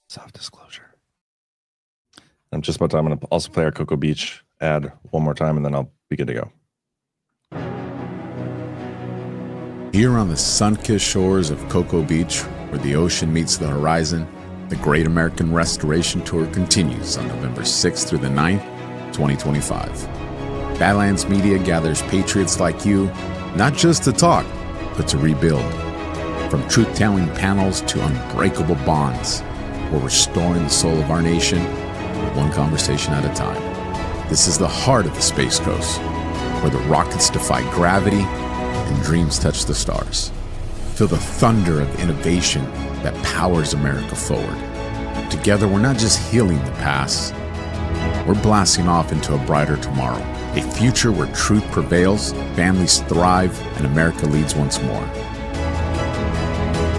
Self-disclosure. I'm just about to. I'm going to also play our Cocoa Beach ad one more time, and then I'll be good to go. Here on the sun-kissed shores of Cocoa Beach, where the ocean meets the horizon, the Great American Restoration Tour continues on November 6th through the 9th, 2025. Badlands Media gathers patriots like you, not just to talk, but to rebuild. From truth-telling panels to unbreakable bonds, we're restoring the soul of our nation, one conversation at a time. This is the heart of the Space Coast, where the rockets defy gravity and dreams touch the stars. Feel the thunder of innovation that powers America forward. Together, we're not just healing the past, we're blasting off into a brighter tomorrow, a future where truth prevails, families thrive, and America leads once more.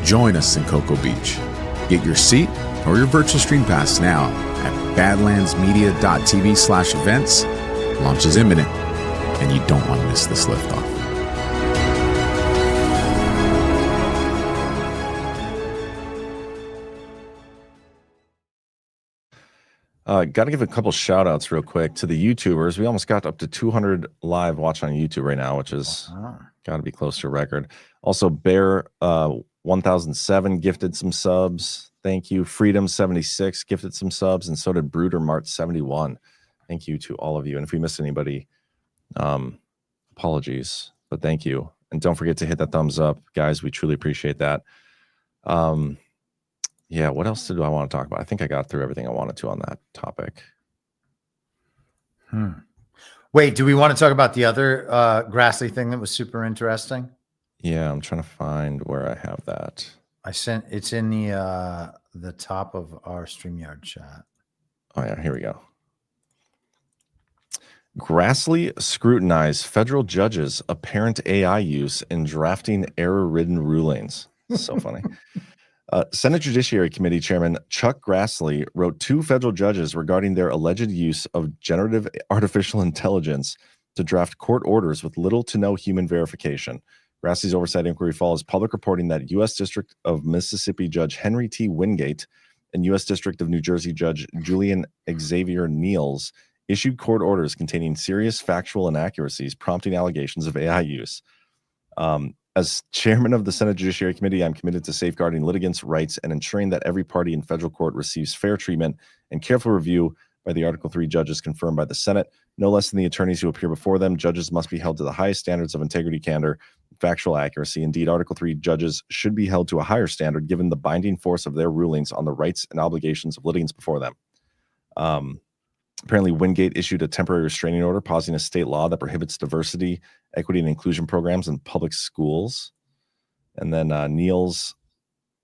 Join us in Cocoa Beach. Get your seat or your virtual stream pass now at badlandsmedia.tv/events. Launch is imminent, and you don't want to miss this liftoff. Got to give a couple shout outs real quick to the YouTubers. We almost got up to 200 live watch on YouTube right now, which is got to be close to a record. Also, Bear 1007 gifted some subs. Thank you. Freedom 76 gifted some subs, and so did Brooder Mart 71. Thank you to all of you. And if we missed anybody, apologies, but thank you. And don't forget to hit that thumbs up, guys. We truly appreciate that. Yeah, what else do I want to talk about? I think I got through everything I wanted to on that topic. Wait, do we want to talk about the other Grassley thing that was super interesting? Yeah, I'm trying to find where I have that. It's in the top of our StreamYard chat. Oh yeah, here we go. Grassley scrutinized federal judges' apparent AI use in drafting error-ridden rulings. So funny. Senate Judiciary Committee Chairman Chuck Grassley wrote 2 federal judges regarding their alleged use of generative artificial intelligence to draft court orders with little to no human verification. Grassley's oversight inquiry follows public reporting that U.S. District of Mississippi Judge Henry T. Wingate and U.S. District of New Jersey Judge Julian Xavier Niels issued court orders containing serious factual inaccuracies, prompting allegations of AI use. As chairman of the Senate Judiciary Committee, I'm committed to safeguarding litigants' rights and ensuring that every party in federal court receives fair treatment and careful review by the Article III judges confirmed by the Senate. No less than the attorneys who appear before them, judges must be held to the highest standards of integrity, candor, and factual accuracy. Indeed, Article III judges should be held to a higher standard given the binding force of their rulings on the rights and obligations of litigants before them. Apparently, Wingate issued a temporary restraining order pausing a state law that prohibits diversity, equity, and inclusion programs in public schools. And then Niels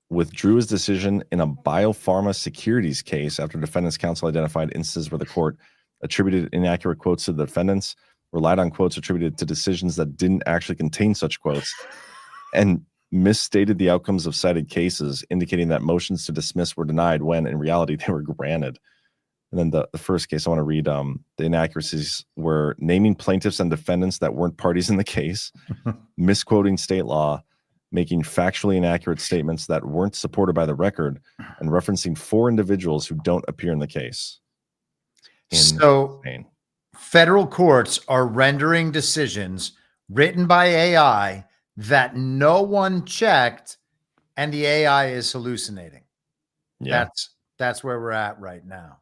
withdrew his decision in a biopharma securities case after defendants' counsel identified instances where the court attributed inaccurate quotes to the defendants, relied on quotes attributed to decisions that didn't actually contain such quotes, and misstated the outcomes of cited cases, indicating that motions to dismiss were denied when, in reality, they were granted. And then the first case I want to read, the inaccuracies were naming plaintiffs and defendants that weren't parties in the case, misquoting state law, making factually inaccurate statements that weren't supported by the record, and referencing 4 individuals who don't appear in the case. So federal courts are rendering decisions written by AI that no one checked, and the AI is hallucinating. Yeah. That's where we're at right now.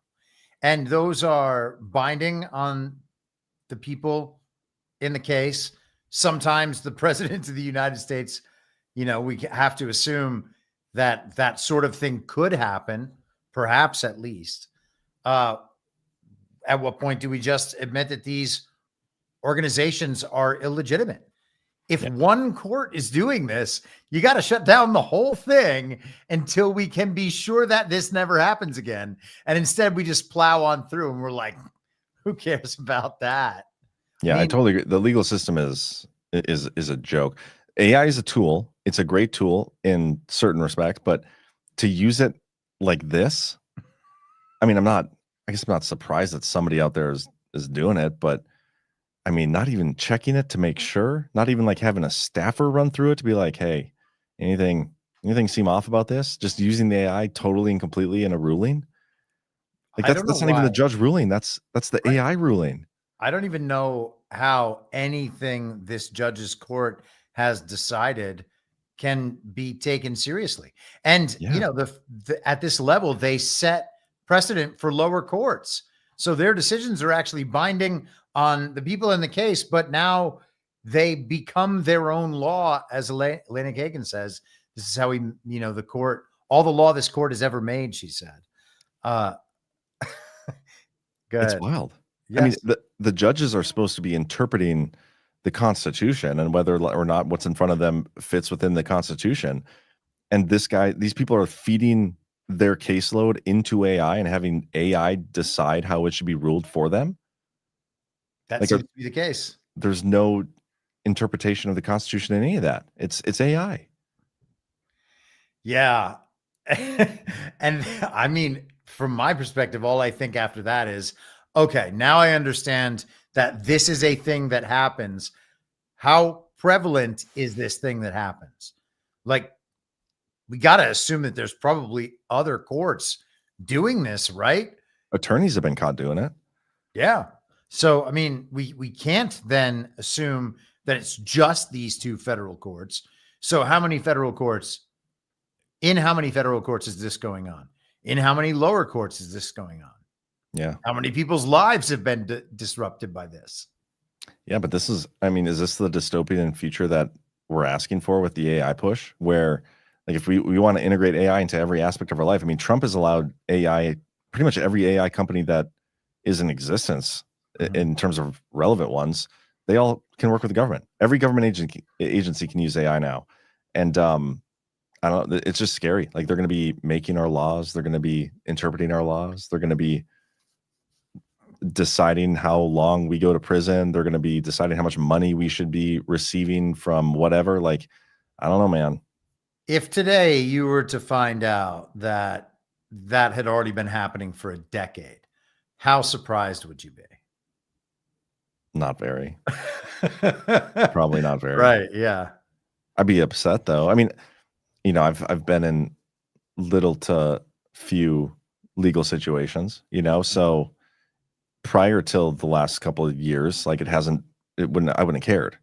And those are binding on the people in the case. Sometimes the president of the United States, we have to assume that that sort of thing could happen, perhaps at least. At what point do we just admit that these organizations are illegitimate? If one court is doing this, you got to shut down the whole thing until we can be sure that this never happens again. And instead, we just plow on through and we're like, who cares about that? Yeah, I totally agree. The legal system is a joke. AI is a tool. It's a great tool in certain respects, but to use it like this, I mean, I guess I'm not surprised that somebody out there is is doing it, but I mean, not even checking it to make sure, not even like having a staffer run through it to be like, hey, anything seem off about this? Just using the AI totally and completely in a ruling. Like that's not even the judge ruling. That's the AI ruling. I don't even know how anything this judge's court has decided can be taken seriously. And you know, at this level, they set precedent for lower courts. So their decisions are actually binding on the people in the case, but now they become their own law. As Elena Kagan says, this is how the court, all the law this court has ever made, she said. It's wild. Yes. I mean, the judges are supposed to be interpreting the Constitution and whether or not what's in front of them fits within the Constitution. And these people are feeding their caseload into AI and having AI decide how it should be ruled for them. That seems to be the case. There's no interpretation of the Constitution in any of that. It's AI. Yeah. And I mean, from my perspective, all I think after that is, okay, now I understand that this is a thing that happens. How prevalent is this thing that happens? Like, we got to assume that there's probably other courts doing this, right? Attorneys have been caught doing it. Yeah. So, I mean, we can't then assume that it's just these two federal courts. So how many federal courts is this going on? In how many lower courts is this going on? Yeah. How many people's lives have been disrupted by this? Yeah, but is this the dystopian future that we're asking for with the AI push? Where, like, if we want to integrate AI into every aspect of our life, I mean, Trump has allowed AI, pretty much every AI company that is in existence in terms of relevant ones, they all can work with the government. Every government agency can use AI now. And I don't know, it's just scary. Like, they're going to be making our laws. They're going to be interpreting our laws. They're going to be deciding how long we go to prison. They're going to be deciding how much money we should be receiving from whatever. Like, I don't know, man. If today you were to find out that had already been happening for a decade, how surprised would you be? Not very. Probably not very. Right. Yeah. I'd be upset though. I mean, I've been in little to few legal situations, so prior till the last couple of years, like I wouldn't have cared.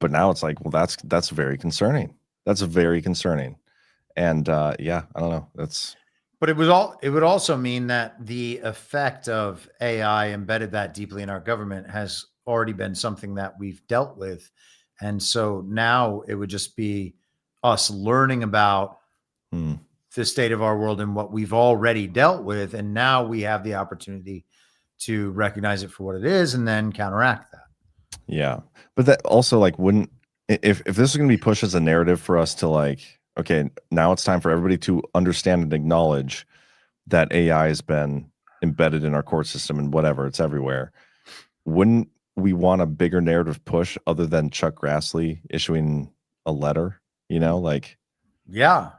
But now it's like, well, that's very concerning. That's very concerning. And yeah, I don't know. But it would also mean that the effect of AI embedded that deeply in our government has already been something that we've dealt with. And so now it would just be us learning about the state of our world and what we've already dealt with. And now we have the opportunity to recognize it for what it is and then counteract that. Yeah. But that also, like, if this is going to be pushed as a narrative for us to, like, okay, now it's time for everybody to understand and acknowledge that AI has been embedded in our court system and whatever, it's everywhere. Wouldn't we want a bigger narrative push other than Chuck Grassley issuing a letter? Like, yeah.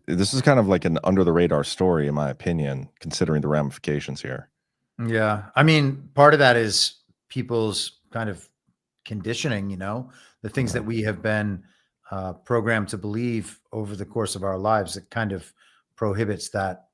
This is kind of like an under the radar story, in my opinion, considering the ramifications here. Yeah. I mean, part of that is people's kind of conditioning, the things that we have been programmed to believe over the course of our lives that kind of prohibits that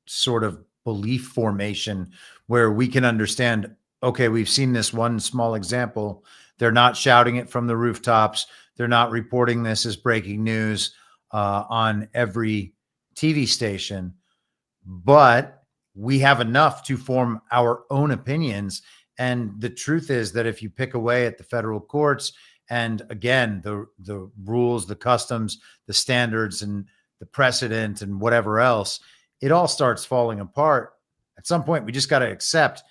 sort of belief formation where we can understand, okay, we've seen this one small example. They're not shouting it from the rooftops. They're not reporting this as breaking news on every TV station, but we have enough to form our own opinions. And the truth is that if you pick away at the federal courts, and again, the rules, the customs, the standards, and the precedent, and whatever else, it all starts falling apart. At some point, we just got to accept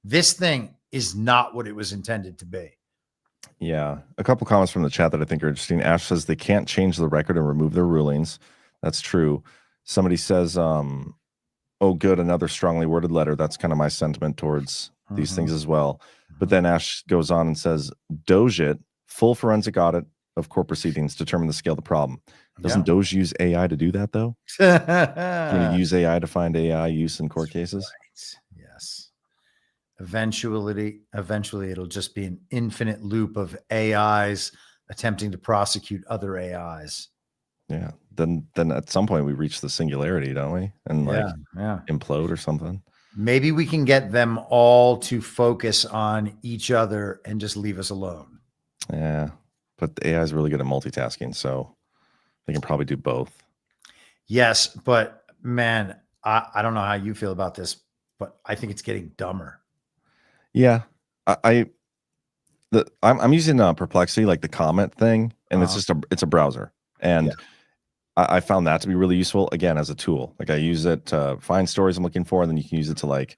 this thing is not what it was intended to be. Yeah. A couple comments from the chat that I think are interesting. Ash says they can't change the record and remove their rulings. That's true. Somebody says, oh, good, another strongly worded letter. That's kind of my sentiment towards these things as well. But then Ash goes on and says, Doge it, full forensic audit of court proceedings, determine the scale of the problem. Doesn't Doge use AI to do that, though? Can you use AI to find AI use in court cases? Right. Eventually, it'll just be an infinite loop of AIs attempting to prosecute other AIs. Yeah. Then at some point we reach the singularity, don't we? And implode or something. Maybe we can get them all to focus on each other and just leave us alone. Yeah. But the AI is really good at multitasking, so they can probably do both. Yes, but man, I don't know how you feel about this, but I think it's getting dumber. Yeah. I'm using Perplexity, like the comment thing, and it's a browser. And I found that to be really useful, again, as a tool. Like I use it to find stories I'm looking for, and then you can use it to like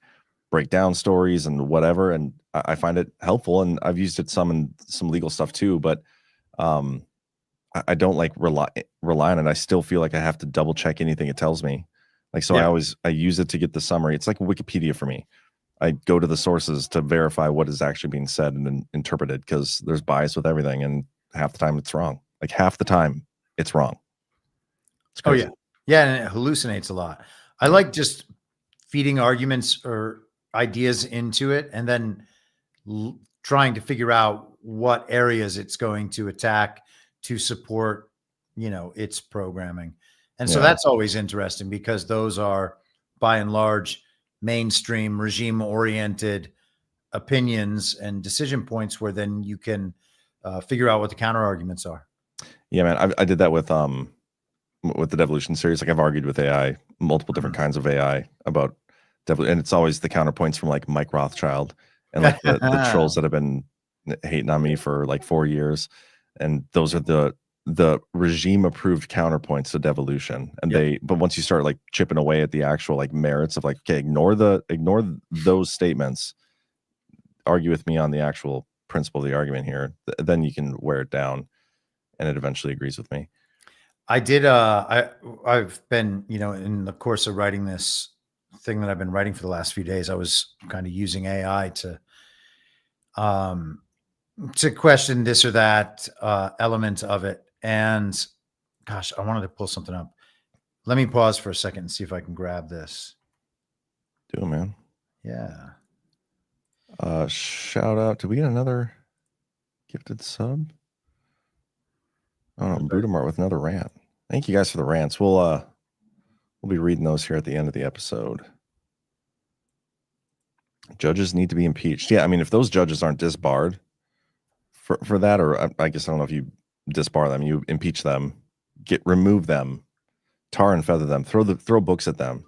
break down stories and whatever. And I find it helpful, and I've used it some in some legal stuff too, but I don't like rely on it. I still feel like I have to double check anything it tells me. Like, so I use it to get the summary. It's like Wikipedia for me. I go to the sources to verify what is actually being said and interpreted, because there's bias with everything, and half the time it's wrong. Like half the time it's wrong. It's crazy. Yeah, and it hallucinates a lot. I like just feeding arguments or ideas into it, and then trying to figure out what areas it's going to attack to support, its programming. And so that's always interesting, because those are by and large mainstream regime-oriented opinions and decision points, where then you can figure out what the counter arguments are. Yeah, man, I did that with the Devolution series. Like I've argued with AI, multiple different kinds of AI about and it's always the counterpoints from like Mike Rothschild and like the trolls that have been hating on me for like 4 years, and those are the regime approved counterpoints to devolution. And but once you start like chipping away at the actual like merits of like, okay, ignore those statements, argue with me on the actual principle of the argument here, then you can wear it down, and it eventually agrees with me. I did. I've been, in the course of writing this thing that I've been writing for the last few days, I was kind of using AI to question this or that element of it. And gosh, I wanted to pull something up. Let me pause for a second and see if I can grab this. Do it, man. Yeah. Shout out. Did we get another gifted sub? Oh, no, Brudamart with another rant. Thank you guys for the rants. We'll be reading those here at the end of the episode. Judges need to be impeached. Yeah, I mean, if those judges aren't disbarred for that, or I guess I don't know if you disbar them, you impeach them, remove them, tar and feather them, throw books at them.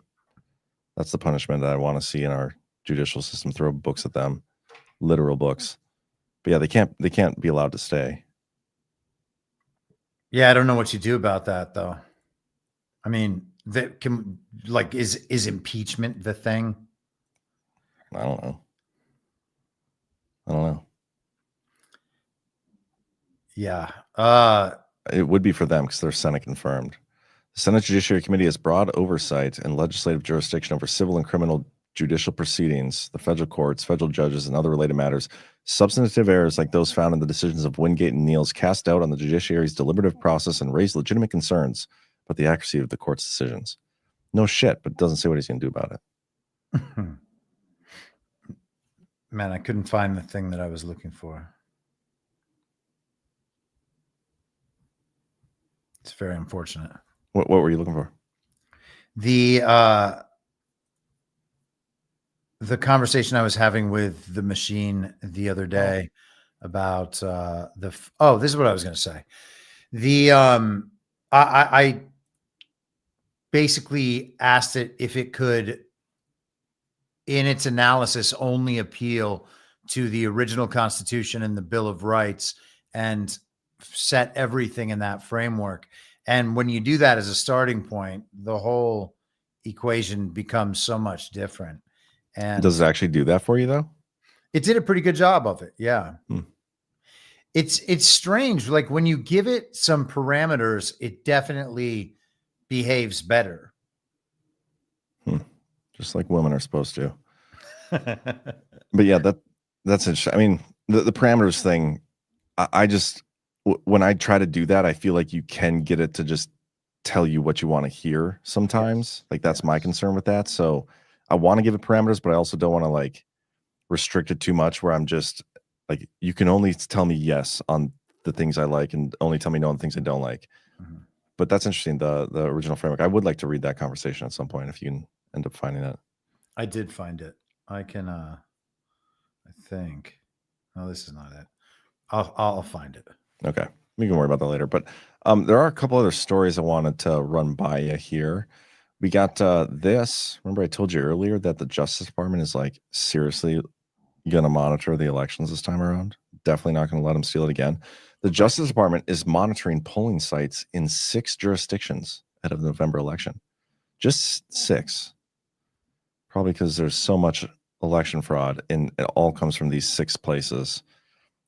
That's the punishment that I want to see in our judicial system. Throw books at them, literal books. But yeah, they can't be allowed to stay. Yeah, I don't know what you do about that, though. I mean, that can is impeachment the thing? I don't know. Yeah. It would be for them because they're Senate confirmed. The Senate Judiciary Committee has broad oversight and legislative jurisdiction over civil and criminal judicial proceedings, the federal courts, federal judges, and other related matters. Substantive errors like those found in the decisions of Wingate and Niels cast doubt on the judiciary's deliberative process and raise legitimate concerns about the accuracy of the court's decisions. No shit, but it doesn't say what he's going to do about it. Man, I couldn't find the thing that I was looking for. It's very unfortunate. What were you looking for? The conversation I was having with the machine the other day about this is what I was going to say. I basically asked it if it could, in its analysis, only appeal to the original Constitution and the Bill of Rights and set everything in that framework. And when you do that as a starting point, the whole equation becomes so much different. And does it actually do that for you, though? It did a pretty good job of it. Yeah. It's strange. Like when you give it some parameters, it definitely behaves better. Just like women are supposed to. But yeah, that's interesting. I mean, the parameters thing, I just, when I try to do that, I feel like you can get it to just tell you what you want to hear sometimes. Like that's my concern with that. So I want to give it parameters, but I also don't want to like restrict it too much where I'm just like, you can only tell me yes on the things I like and only tell me no on things I don't like. But that's interesting, the original framework. I would like to read that conversation at some point if you can end up finding it. I did find it. I can I think. No, this is not it. I'll find it. Okay. We can worry about that later. But there are a couple other stories I wanted to run by you here. We got this. Remember I told you earlier that the Justice Department is like seriously going to monitor the elections this time around? Definitely not going to let them steal it again. The Justice Department is monitoring polling sites in 6 jurisdictions ahead of the November election. Just 6. Probably because there's so much election fraud, and it all comes from these 6 places.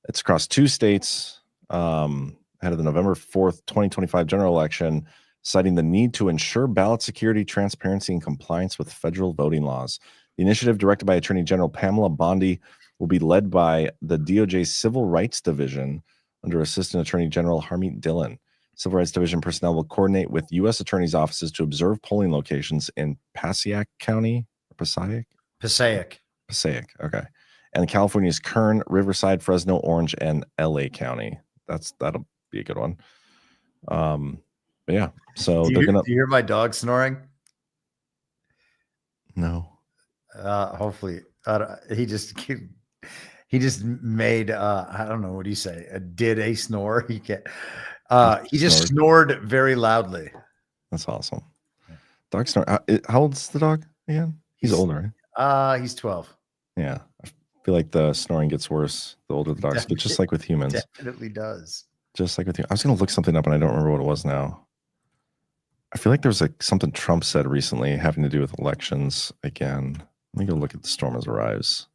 It's across 2 states ahead of the November 4th, 2025 general election, citing the need to ensure ballot security, transparency, and compliance with federal voting laws. The initiative, directed by Attorney General Pamela Bondi, will be led by the DOJ's Civil Rights Division under Assistant Attorney General Harmeet Dillon. Civil Rights Division personnel will coordinate with U.S. attorneys' offices to observe polling locations in Passaic County, or Passaic? Passaic, okay. And California's Kern, Riverside, Fresno, Orange, and L.A. County. That'll be a good one. But yeah, so Do you hear my dog snoring? No. Hopefully, he just made I don't know, what do you say? Did a snore? He just snored very loudly. That's awesome. Dog snore. How old's the dog again? He's older, right? He's 12. Yeah, I feel like the snoring gets worse the older the dogs get, just like with humans. Definitely does. Just like with you. I was going to look something up and I don't remember what it was now. I feel like there was something Trump said recently having to do with elections again. Let me go look at the storm as it arrives.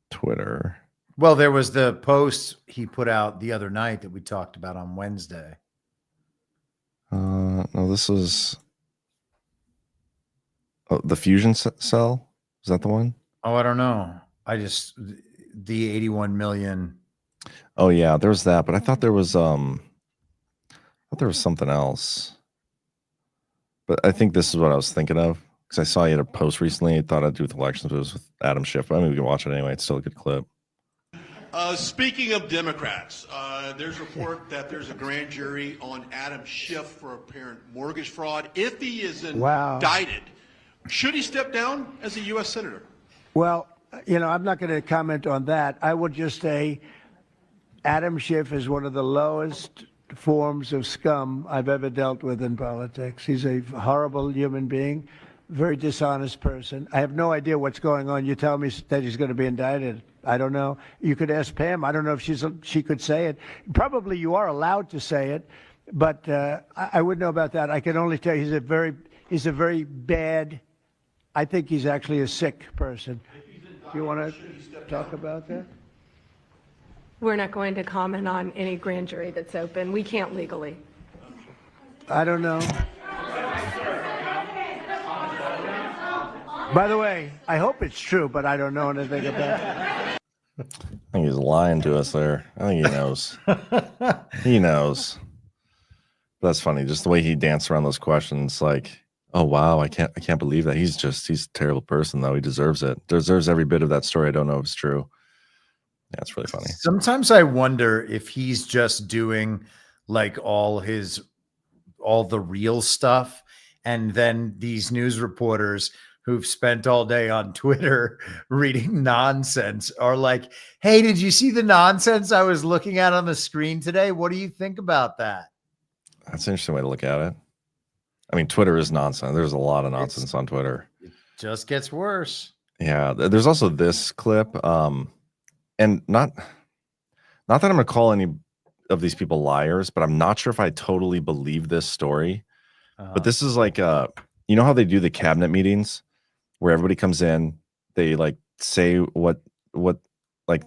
Twitter. Well, there was the post he put out the other night that we talked about on Wednesday. No, this is the fusion cell. Is that the one? Oh, I don't know. The 81 million. Oh yeah, there was that, but I thought there was something else. But I think this is what I was thinking of because I saw you had a post recently. I thought I'd do with elections, but it was with Adam Schiff. I mean, we can watch it anyway. It's still a good clip. Speaking of Democrats, there's a report that there's a grand jury on Adam Schiff for apparent mortgage fraud. If he is indicted, should he step down as a U.S. Senator? Well, I'm not going to comment on that. I would just say Adam Schiff is one of the lowest forms of scum I've ever dealt with in politics. He's a horrible human being, very dishonest person. I have no idea what's going on. You tell me that he's going to be indicted. I don't know. You could ask Pam. I don't know if she could say it. Probably you are allowed to say it, but I wouldn't know about that. I can only tell you he's a very bad. I think he's actually a sick person. You want to talk about that? We're not going to comment on any grand jury that's open. We can't legally. I don't know. By the way, I hope it's true, but I don't know anything about it. I think he's lying to us there. I think he knows. He knows. That's funny. Just the way he danced around those questions, like, oh wow, I can't believe that. He's a terrible person though. He deserves it. Deserves every bit of that story. I don't know if it's true. Yeah, it's really funny. Sometimes I wonder if he's just doing like all the real stuff, and then these news reporters who've spent all day on Twitter reading nonsense are like, hey, did you see the nonsense I was looking at on the screen today? What do you think about that? That's an interesting way to look at it. I mean, Twitter is nonsense. There's a lot of nonsense on Twitter. It just gets worse. Yeah. There's also this clip. And not that I'm going to call any of these people liars, but I'm not sure if I totally believe this story. But this is like, you know how they do the cabinet meetings where everybody comes in, they like say what like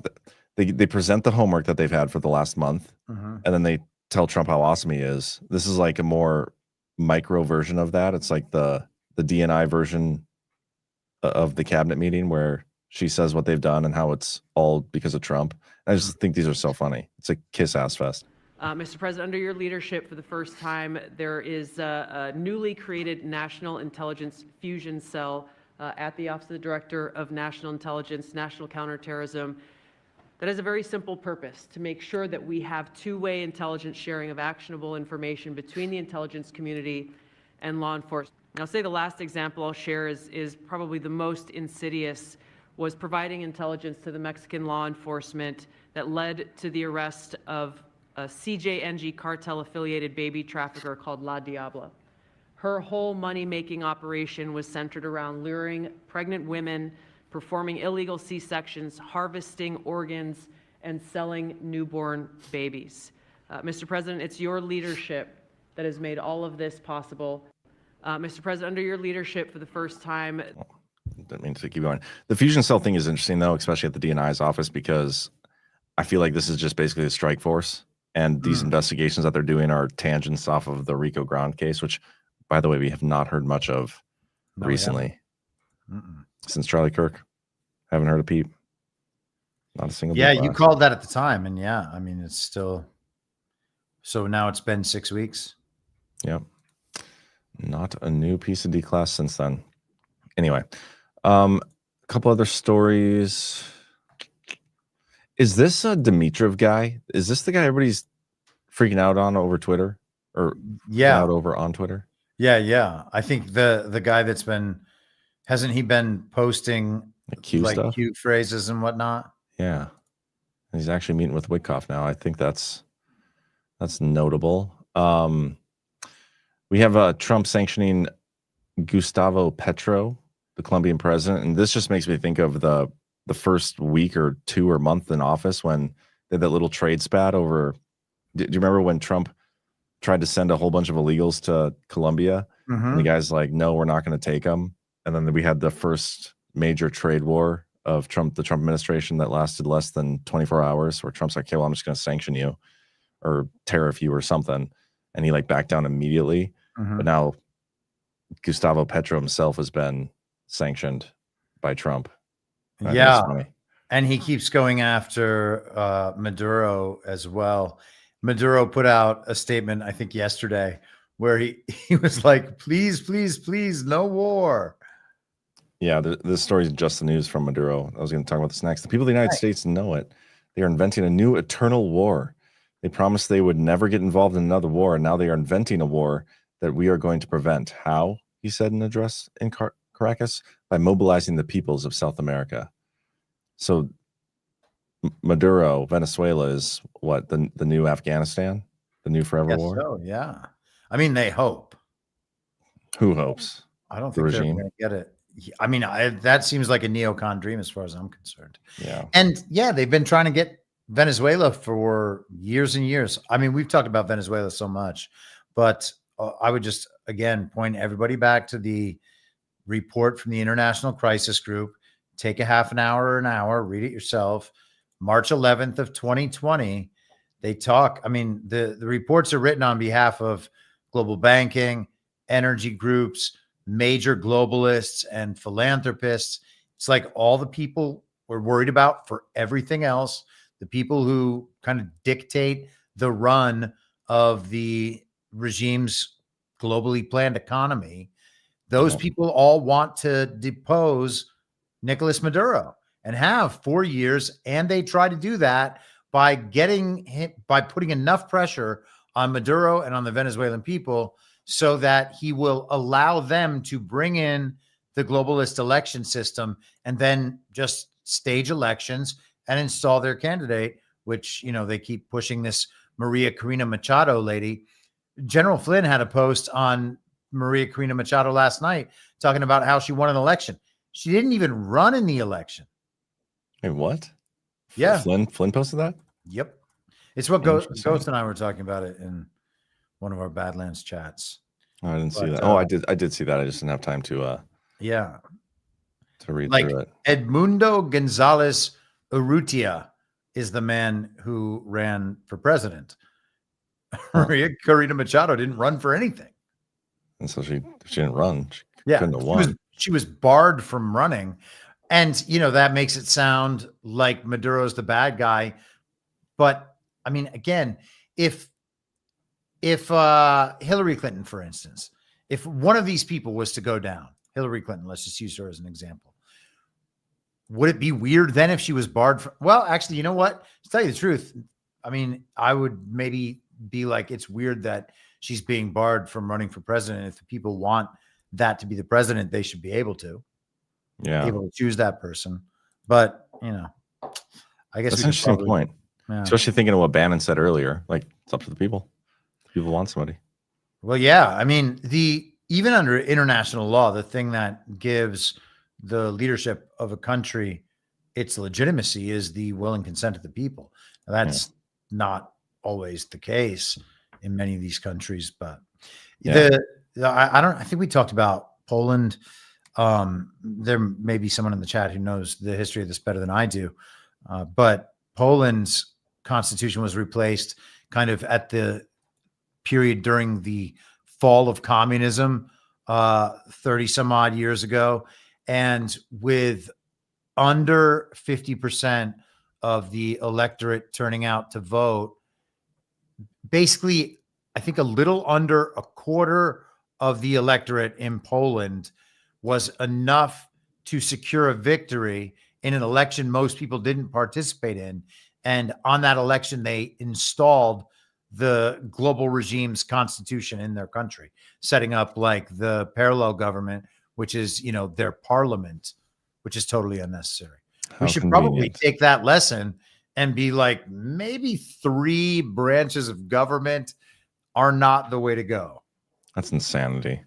they present the homework that they've had for the last month, and then they tell Trump how awesome he is. This is like a more micro version of that. It's like the DNI version of the cabinet meeting where she says what they've done and how it's all because of Trump. I just think these are so funny. It's a kiss ass fest. Mr. President, under your leadership for the first time, there is a newly created National Intelligence Fusion Cell at the Office of the Director of National Intelligence, National Counterterrorism, that has a very simple purpose: to make sure that we have two-way intelligence sharing of actionable information between the intelligence community and law enforcement. And I'll say the last example I'll share is probably the most insidious, was providing intelligence to the Mexican law enforcement that led to the arrest of a CJNG cartel-affiliated baby trafficker called La Diabla. Her whole money-making operation was centered around luring pregnant women, performing illegal C-sections, harvesting organs, and selling newborn babies. Mr. President, it's your leadership that has made all of this possible. Mr. President, under your leadership, for the first time... Didn't mean to keep going. The fusion cell thing is interesting, though, especially at the DNI's office, because I feel like this is just basically a strike force. And these investigations that they're doing are tangents off of the Rico Grande case, which, by the way, we have not heard much of recently. Since Charlie Kirk. Haven't heard a peep. Not a single Yeah, bit you last. called that at the time. And yeah, I mean, it's still. So now it's been 6 weeks. Yep. Not a new piece of D-class since then. Anyway, a couple other stories. Is this a Dimitrov guy? Is this the guy everybody's freaking out on over Twitter, or out over on Twitter? Yeah. I think the guy that's been, hasn't he been posting Q stuff? Q phrases and whatnot? Yeah, he's actually meeting with Witkoff now. I think that's notable. We have Trump sanctioning Gustavo Petro, the Colombian president, and this just makes me think of the first week or two or month in office when they had that little trade spat over. Do you remember when Trump tried to send a whole bunch of illegals to Colombia? And the guy's like, no, we're not going to take them. And then we had the first major trade war of the Trump administration that lasted less than 24 hours, where Trump's like, okay, well, I'm just going to sanction you or tariff you or something. And he backed down immediately. But now Gustavo Petro himself has been sanctioned by Trump. And he keeps going after Maduro as well. Maduro put out a statement, I think yesterday, where he was like, please, please, please, no war. Yeah, this story is just the news from Maduro. I was going to talk about this next. The people of the United States know it. They are inventing a new eternal war. They promised they would never get involved in another war, and now they are inventing a war that we are going to prevent. How? He said in an address in Caracas, by mobilizing the peoples of South America. So Maduro, Venezuela is what, the new Afghanistan, the new forever war? So, yeah. I mean, they hope. Who hopes? I don't think they're going to get it. I mean, that seems like a neocon dream as far as I'm concerned. Yeah. And yeah, they've been trying to get Venezuela for years and years. I mean, we've talked about Venezuela so much, but I would just, again, point everybody back to the report from the International Crisis Group. Take a half an hour or an hour, read it yourself. March 11th of 2020, they talk. I mean, the reports are written on behalf of global banking, energy groups, major globalists, and philanthropists. It's like all the people we're worried about for everything else, the people who kind of dictate the run of the regime's globally planned economy. Those people all want to depose Nicolas Maduro and have 4 years. And they try to do that by putting enough pressure on Maduro and on the Venezuelan people so that he will allow them to bring in the globalist election system and then just stage elections and install their candidate, which, they keep pushing this Maria Corina Machado lady. General Flynn had a post on Maria Corina Machado last night talking about how she won an election. She didn't even run in the election. Hey, what? Yeah. Flynn posted that? Yep. It's what Ghost and I were talking about it in one of our Badlands chats. Oh, I didn't see that. I did see that. I just didn't have time to read through it. Edmundo Gonzalez Urrutia is the man who ran for president. Maria Corina Machado didn't run for anything. And so she didn't run. She Yeah, couldn't have won. she was barred from running. And, that makes it sound like Maduro's the bad guy. But, I mean, again, if Hillary Clinton, for instance, if one of these people was to go down, Hillary Clinton, let's just use her as an example. Would it be weird then if she was barred from, well, actually, you know what? To tell you the truth, I mean, I would maybe be like, it's weird that she's being barred from running for president. If the people want that to be the president, they should be able to. Yeah. Able to choose that person. But, you know, I guess that's an interesting point. Yeah. Especially thinking of what Bannon said earlier. Like, it's up to the people. People want somebody. Well, yeah. I mean, even under international law, the thing that gives the leadership of a country its legitimacy is the will and consent of the people. Now, that's not always the case in many of these countries, but I think we talked about Poland. There may be someone in the chat who knows the history of this better than I do, but Poland's constitution was replaced kind of at the period during the fall of communism 30 some odd years ago. And with under 50% of the electorate turning out to vote, basically, I think a little under a quarter of the electorate in Poland was enough to secure a victory in an election most people didn't participate in. And on that election, they installed the global regime's constitution in their country, setting up like the parallel government, which is, you know, their parliament, which is totally unnecessary. We should probably take that lesson and be like, maybe 3 branches of government are not the way to go. That's insanity.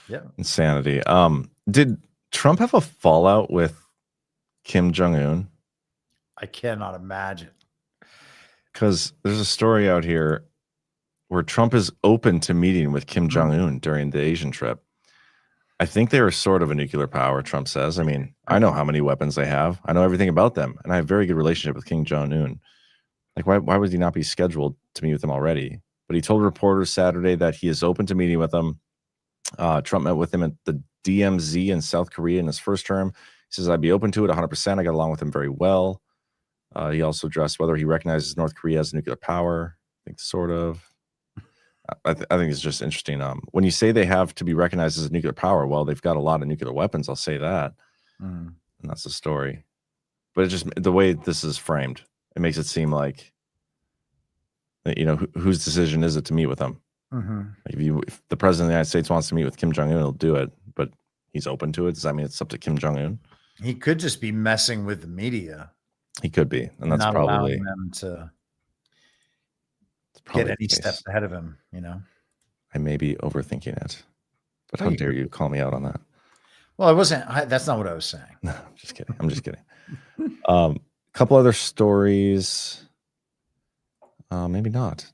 Yeah. Insanity. Did Trump have a fallout with Kim Jong-un? I cannot imagine. Because there's a story out here where Trump is open to meeting with Kim Jong-un during the Asian trip. I think they are sort of a nuclear power, Trump says. I mean, I know how many weapons they have. I know everything about them. And I have a very good relationship with Kim Jong-un. Like, why would he not be scheduled to meet with them already? But he told reporters Saturday that he is open to meeting with them. Trump met with him at the DMZ in South Korea in his first term. He says, I'd be open to it 100%. I got along with him very well. He also addressed whether he recognizes North Korea as a nuclear power. I think sort of. I think it's just interesting. When you say they have to be recognized as a nuclear power, well, they've got a lot of nuclear weapons. I'll say that. And that's the story. But it just, the way this is framed, it makes it seem like, you know, whose decision is it to meet with them? Like if the president of the United States wants to meet with Kim Jong-un, he'll do it. But he's open to it. Does that mean it's up to Kim Jong-un? He could just be messing with the media. He could be. And that's not probably allowing them to get any steps ahead of him, you know. I may be overthinking it, but how dare you call me out on that? Well, I wasn't. That's not what I was saying. No, I'm just kidding. I'm just kidding. Couple other stories. Maybe not.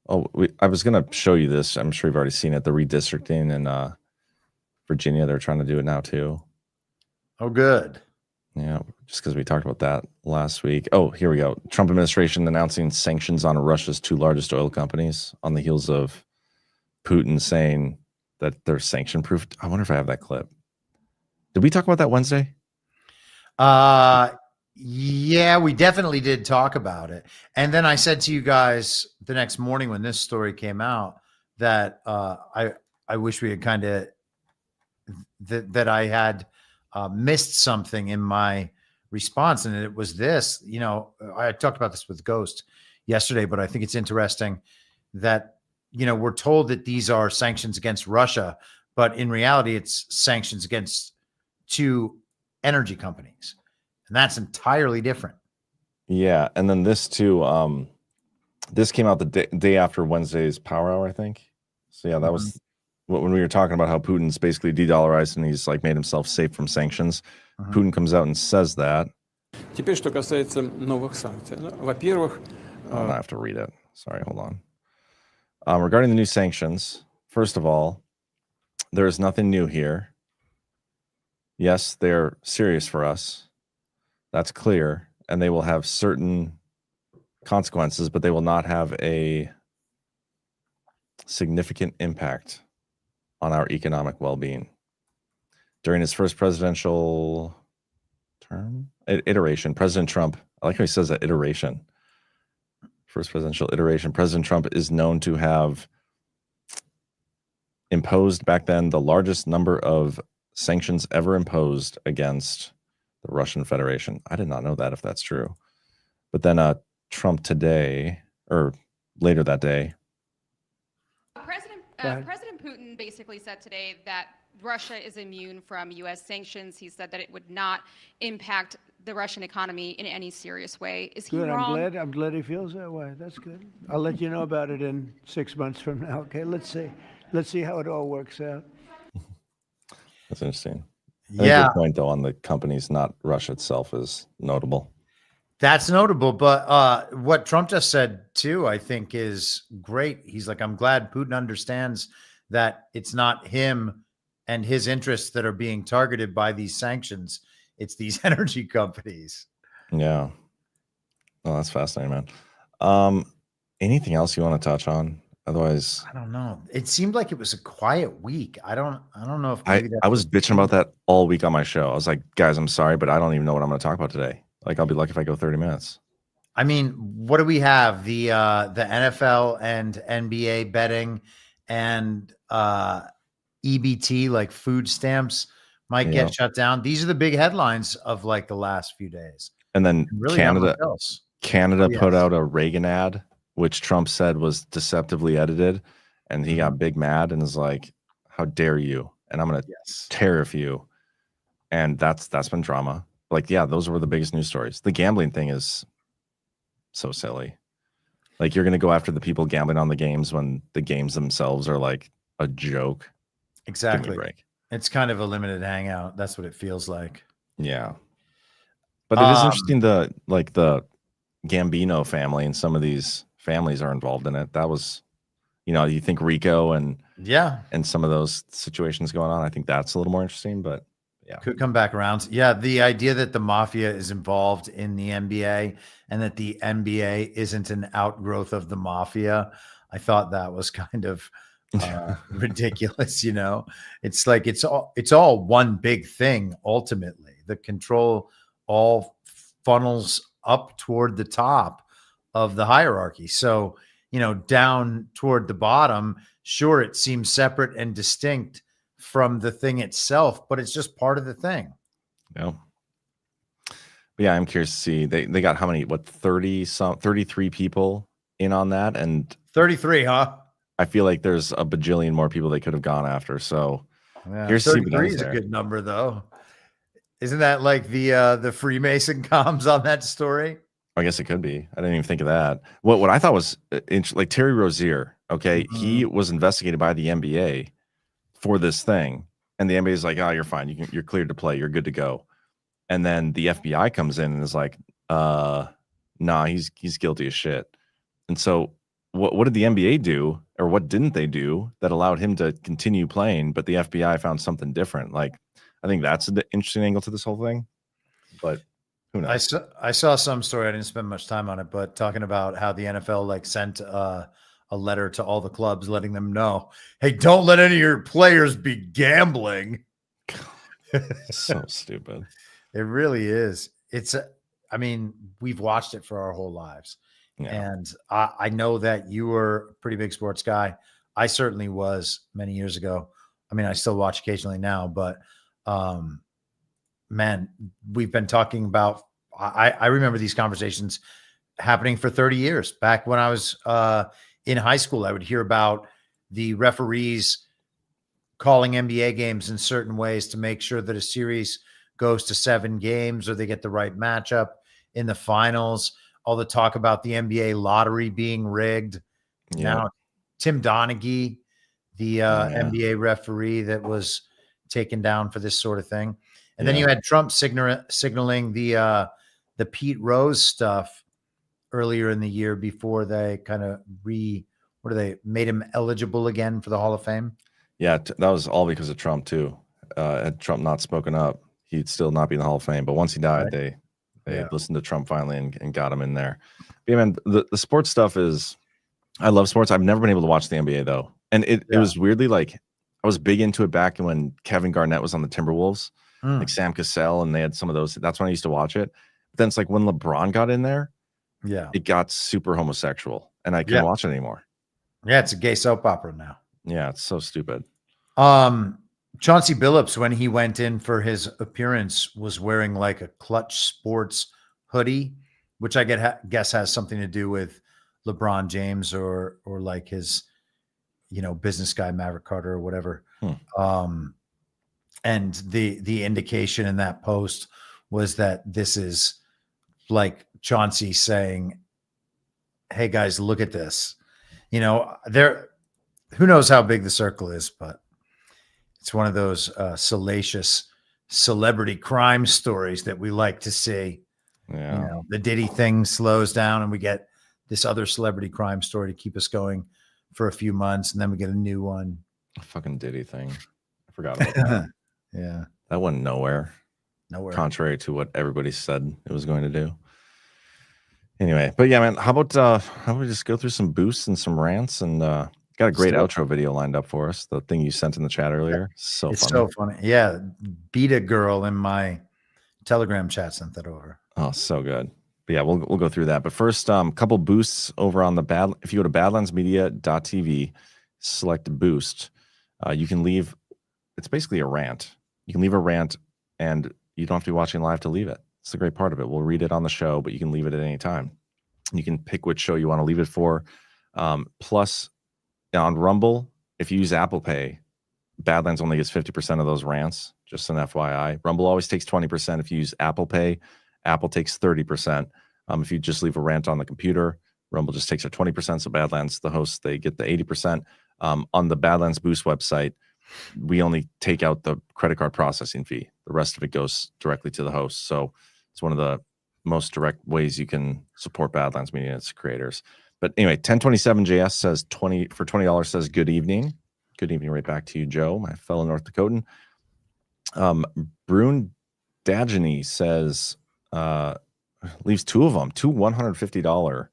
Oh, I was going to show you this. I'm sure you've already seen it. The redistricting in Virginia. They're trying to do it now too. Oh, good. Yeah, just because we talked about that last week. Oh, here we go. Trump administration announcing sanctions on Russia's 2 largest oil companies on the heels of Putin saying that they're sanction proof. I wonder if I have that clip. Did we talk about that Wednesday? Yeah, we definitely did talk about it. And then I said to you guys the next morning when this story came out that I wish we had kind of that I had missed something in my response, and it was this. You know, I talked about this with Ghost yesterday, but I think it's interesting that, you know, we're told that these are sanctions against Russia, but in reality, it's sanctions against 2 energy companies, and that's entirely different. Yeah, and then this too. This came out the day after Wednesday's Power Hour, I think. So yeah, that was when we were talking about how Putin's basically de-dollarized and he's like made himself safe from sanctions. Putin comes out and says that. Теперь, что касается новых санкций. Во-первых, I have to read it. Sorry, hold on. Regarding the new sanctions, first of all, there is nothing new here. Yes, they're serious for us. That's clear. And they will have certain consequences, but they will not have a significant impact on our economic well-being. During his first presidential iteration, President Trump, I like how he says that, iteration. First presidential iteration, President Trump is known to have imposed back then the largest number of sanctions ever imposed against the Russian Federation. I did not know that, if that's true. But then Trump today, or later that day. President Putin basically said today that Russia is immune from U.S. sanctions. He said that it would not impact the Russian economy in any serious way. Is he Good. wrong? I'm glad he feels that way. That's good. I'll let you know about it in 6 months from now. Okay. Let's see how it all works out. That's interesting. I think your point though on the companies, not Russia itself, is notable. That's notable, but what Trump just said too, I think, is great. He's like, I'm glad Putin understands that it's not him and his interests that are being targeted by these sanctions. It's these energy companies. Yeah. Oh, that's fascinating, man. Anything else you want to touch on? Otherwise, I don't know. It seemed like it was a quiet week. I don't know if maybe I was bitching about that all week on my show. I was like, guys, I'm sorry, but I don't even know what I'm going to talk about today. Like, I'll be lucky if I go 30 minutes. I mean, what do we have? The NFL and NBA betting and EBT, like food stamps, might get shut down. These are the big headlines of like the last few days. And then really Canada put out a Reagan ad, which Trump said was deceptively edited, and he got big mad and is like, how dare you? And I'm going to tariff you. And that's been drama. Like, yeah, those were the biggest news stories. The gambling thing is so silly. Like, you're going to go after the people gambling on the games when the games themselves are like a joke. Exactly. Give me a break. It's kind of a limited hangout. That's what it feels like. Yeah. But it is interesting, the Gambino family and some of these families are involved in it. That was, you think Rico and some of those situations going on. I think that's a little more interesting, but yeah. Could come back around. Yeah. The idea that the mafia is involved in the NBA and that the NBA isn't an outgrowth of the mafia. I thought that was kind of ridiculous. It's like, it's all one big thing. Ultimately, the control all funnels up toward the top of the hierarchy. So, down toward the bottom, sure, it seems separate and distinct from the thing itself, but it's just part of the thing. Yeah. But yeah, I'm curious to see. They got how many? 33 people in on that, and 33, huh? I feel like there's a bajillion more people they could have gone after. So here's 33 is a good number, though. Isn't that like the Freemason comms on that story? I guess it could be. I didn't even think of that. What I thought was like Terry Rozier. Okay, he was investigated by the NBA for this thing, and the NBA is like, "Oh, you're fine. You're cleared to play. You're good to go." And then the FBI comes in and is like, "Nah, he's guilty as shit." And so, what did the NBA do, or what didn't they do that allowed him to continue playing? But the FBI found something different. Like, I think that's an interesting angle to this whole thing. But who knows? I saw some story. I didn't spend much time on it, but talking about how the NFL like sent a letter to all the clubs letting them know, hey, don't let any of your players be gambling. So stupid. It really is. I mean, we've watched it for our whole lives. Yeah. And I know that you were a pretty big sports guy. I certainly was many years ago. I mean, I still watch occasionally now, but man, we've been talking about, I remember these conversations happening for 30 years. Back when I was in high school, I would hear about the referees calling NBA games in certain ways to make sure that a series goes to 7 games or they get the right matchup in the finals. All the talk about the NBA lottery being rigged. Yeah. Now, Tim Donaghy, the NBA referee that was taken down for this sort of thing. And then you had Trump signaling the Pete Rose stuff earlier in the year before they kind of made him eligible again for the Hall of Fame. Yeah, that was all because of Trump too. Had Trump not spoken up, he'd still not be in the Hall of Fame. But once he died, they listened to Trump finally and got him in there. But yeah, man, the sports stuff is, I love sports. I've never been able to watch the NBA though. And it was weirdly like, I was big into it back when Kevin Garnett was on the Timberwolves, like Sam Cassell, and they had some of those. That's when I used to watch it. But then it's like when LeBron got in there, it got super homosexual, and I can't watch it anymore. Yeah, it's a gay soap opera now. Yeah, it's so stupid. Chauncey Billups, when he went in for his appearance, was wearing like a Clutch Sports hoodie, which I guess has something to do with LeBron James or like his, business guy Maverick Carter or whatever. And the indication in that post was that this is like Chauncey saying, "Hey guys, look at this." Who knows how big the circle is, but it's one of those salacious celebrity crime stories that we like to see. Yeah. The Diddy thing slows down and we get this other celebrity crime story to keep us going for a few months. And then we get a new one. Fucking Diddy thing. I forgot about that. Yeah. That went nowhere. Nowhere. Contrary to what everybody said it was going to do. Anyway, but yeah, man, how about we just go through some boosts and some rants and got a great outro video lined up for us. The thing you sent in the chat earlier. It's funny. so funny. Yeah. Beta girl in my Telegram chat sent that over. Oh, so good. But yeah, we'll go through that. But first, couple boosts over on the if you go to badlandsmedia.tv, select boost, you can leave. It's basically a rant. You can leave a rant and you don't have to be watching live to leave it. It's the great part of it. We'll read it on the show, but you can leave it at any time. You can pick which show you want to leave it for. Plus, on Rumble, if you use Apple Pay, Badlands only gets 50% of those rants. Just an FYI. Rumble always takes 20%. If you use Apple Pay, Apple takes 30%. If you just leave a rant on the computer, Rumble just takes a 20%. So Badlands, the hosts, they get the 80%. On the Badlands Boost website, we only take out the credit card processing fee. The rest of it goes directly to the host. So it's one of the most direct ways you can support Badlands Media and its creators. But anyway, 1027JS says $20 says good evening. Good evening right back to you, Joe, my fellow North Dakotan. Brune Dageny says leaves two of them, two $150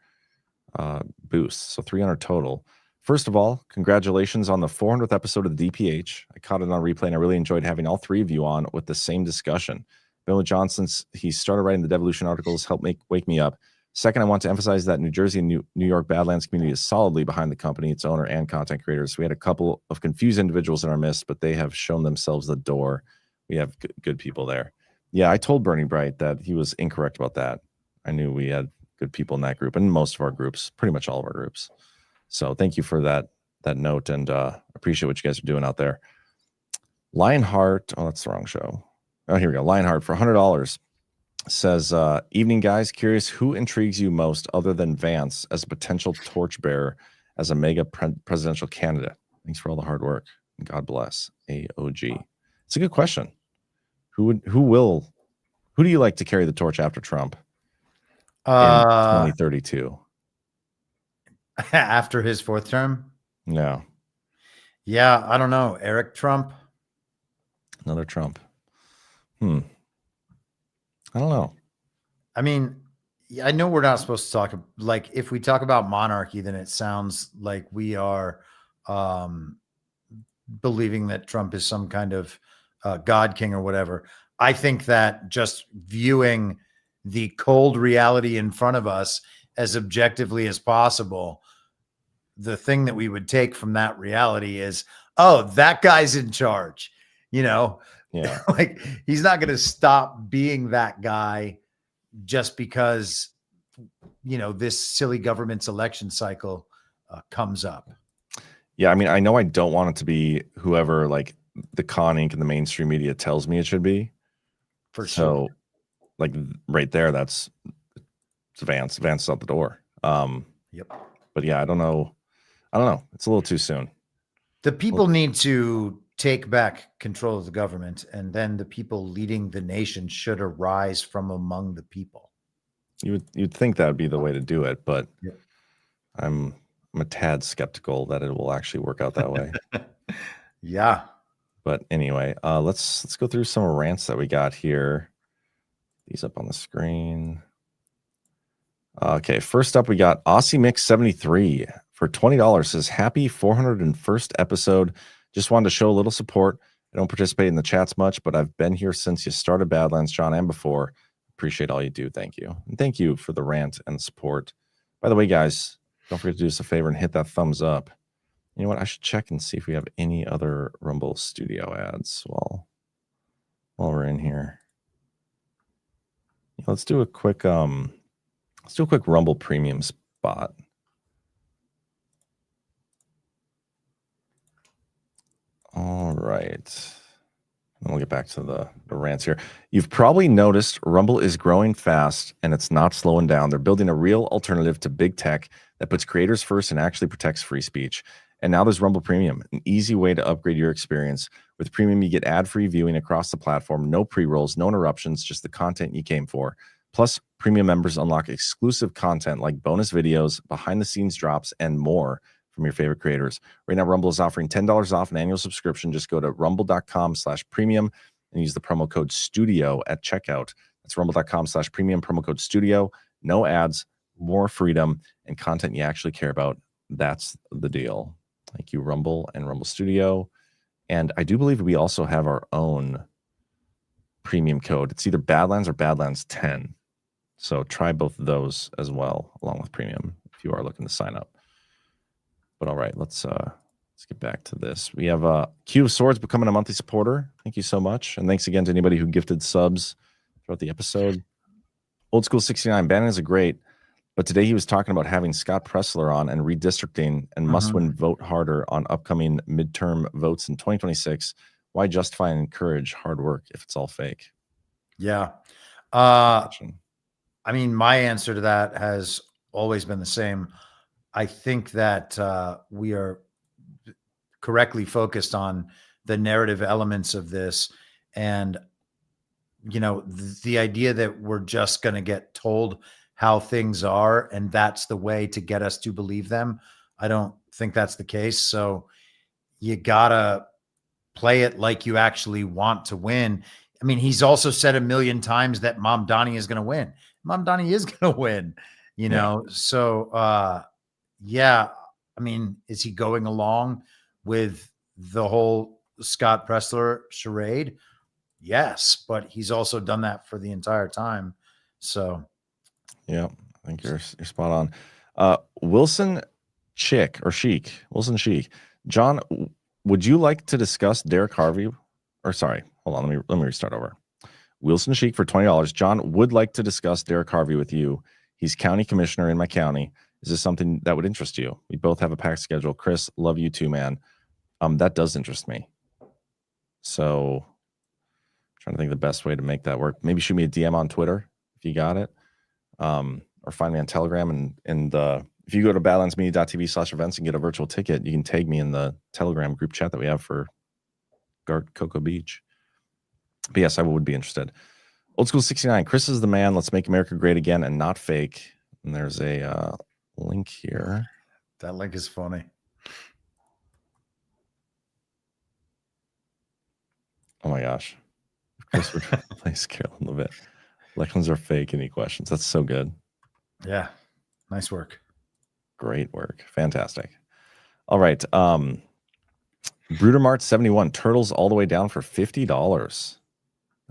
boosts, so 300 total. First of all, congratulations on the 400th episode of the DPH. I caught it on replay, and I really enjoyed having all three of you on with the same discussion. Been with John since he started writing the Devolution articles, helped wake me up. Second, I want to emphasize that New Jersey and New York Badlands community is solidly behind the company, its owner, and content creators. We had a couple of confused individuals in our midst, but they have shown themselves the door. We have good people there. Yeah, I told Bernie Bright that he was incorrect about that. I knew we had good people in that group and most of our groups, pretty much all of our groups. So thank you for that note, and appreciate what you guys are doing out there. Lionheart, oh, that's the wrong show. Oh, here we go. Lionheart for $100 says, evening guys, curious who intrigues you most other than Vance as a potential torchbearer as a mega presidential candidate? Thanks for all the hard work. God bless. AOG. It's a good question. Who do you like to carry the torch after Trump in 2032? After his fourth term? No. Yeah, I don't know. Eric Trump? Another Trump. I don't know. I mean, I know we're not supposed to talk, like, if we talk about monarchy, then it sounds like we are believing that Trump is some kind of God king or whatever. I think that just viewing the cold reality in front of us as objectively as possible, the thing that we would take from that reality is, oh, that guy's in charge, Yeah. Like, he's not going to stop being that guy just because, this silly government's election cycle comes up. Yeah, I mean, I know I don't want it to be whoever, like, the Con Inc. and the mainstream media tells me it should be. For sure. So, like, right there, that's Vance. Vance is out the door. Yep. But yeah, I don't know. It's a little too soon. The people need to take back control of the government, and then the people leading the nation should arise from among the people. You'd think that would be the way to do it, but Yep. I'm a tad skeptical that it will actually work out that way. Yeah. But anyway, let's go through some rants that we got here. These up on the screen. Okay, first up we got Aussie Mix 73 for $20. Says happy 401st episode. Just wanted to show a little support. I don't participate in the chats much, but I've been here since you started Badlands, John, and before. Appreciate all you do. Thank you. And thank you for the rant and support. By the way, guys, don't forget to do us a favor and hit that thumbs up. You know what? I should check and see if we have any other Rumble Studio ads while we're in here. Yeah, let's do a quick Rumble Premium spot. All right. And we'll get back to the rants here. You've probably noticed Rumble is growing fast and it's not slowing down. They're building a real alternative to big tech that puts creators first and actually protects free speech. And now there's Rumble Premium, an easy way to upgrade your experience. With Premium, you get ad-free viewing across the platform, no pre-rolls, no interruptions, just the content you came for. Plus, Premium members unlock exclusive content like bonus videos, behind-the-scenes drops, and more from your favorite creators. Right now, Rumble is offering $10 off an annual subscription. Just go to rumble.com/premium and use the promo code STUDIO at checkout. That's rumble.com/premium, promo code STUDIO. No ads, more freedom, and content you actually care about. That's the deal. Thank you, Rumble and Rumble Studio. And I do believe we also have our own premium code. It's either Badlands or Badlands 10. So try both of those as well, along with premium, if you are looking to sign up. But all right, let's get back to this. We have Q of Swords becoming a monthly supporter. Thank you so much. And thanks again to anybody who gifted subs throughout the episode. Old School 69, Bannon is a great, but today he was talking about having Scott Pressler on and redistricting and must win vote harder on upcoming midterm votes in 2026. Why justify and encourage hard work if it's all fake? Yeah. I mean, my answer to that has always been the same. I think that we are correctly focused on the narrative elements of this. And, you know, the idea that we're just going to get told how things are and that's the way to get us to believe them, I don't think that's the case. So you got to play it like you actually want to win. I mean, he's also said a million times that Mom Donnie is going to win. Mom Donnie is going to win, you know? So, yeah, I mean, is he going along with the whole Scott Pressler charade? Yes, but he's also done that for the entire time. So, yeah, I think you're spot on. Wilson Chick. John, would you like to discuss Derek Harvey? Or sorry, hold on, let me restart over. Wilson Sheik for $20. John would like to discuss Derek Harvey with you. He's county commissioner in my county. Is this something that would interest you? We both have a packed schedule. Chris, love you too, man. That does interest me. So I'm trying to think the best way to make that work. Maybe shoot me a DM on Twitter if you got it. Or find me on Telegram. And if you go to badlandsmedia.tv/events and get a virtual ticket, you can tag me in the Telegram group chat that we have for Cocoa Beach. But yes, I would be interested. Old School 69. Chris is the man. Let's make America great again and not fake. And there's a link here. That link is funny. Oh my gosh. Chris would replace Carolyn Levitt. Elections are fake. Any questions? That's so good. Yeah. Nice work. Great work. Fantastic. All right. Brudermart 71. Turtles all the way down for $50.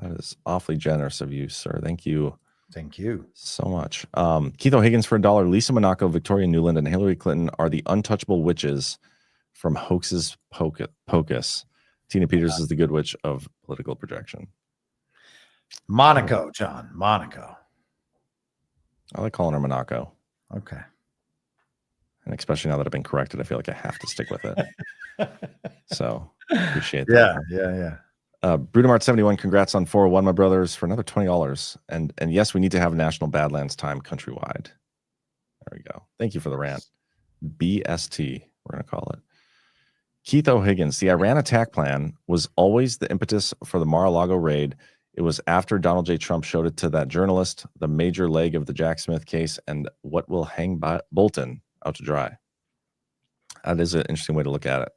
That is awfully generous of you, sir. Thank you. Thank you so much. Keith O'Higgins for $1. Lisa Monaco, Victoria Nuland, and Hillary Clinton are the untouchable witches from Hoax's Pocus. Tina Peters is the good witch of political projection. Monaco, John. Monaco. I like calling her Monaco. Okay. And especially now that I've been corrected, I feel like I have to stick with it. So appreciate that. Yeah. Brudemart 71, congrats on 401, my brothers, for another $20. And yes, we need to have National Badlands time countrywide. There we go. Thank you for the rant. BST, we're going to call it. Keith O'Higgins, the Iran attack plan was always the impetus for the Mar-a-Lago raid. It was after Donald J. Trump showed it to that journalist, the major leg of the Jack Smith case, and what will hang Bolton out to dry. That is an interesting way to look at it.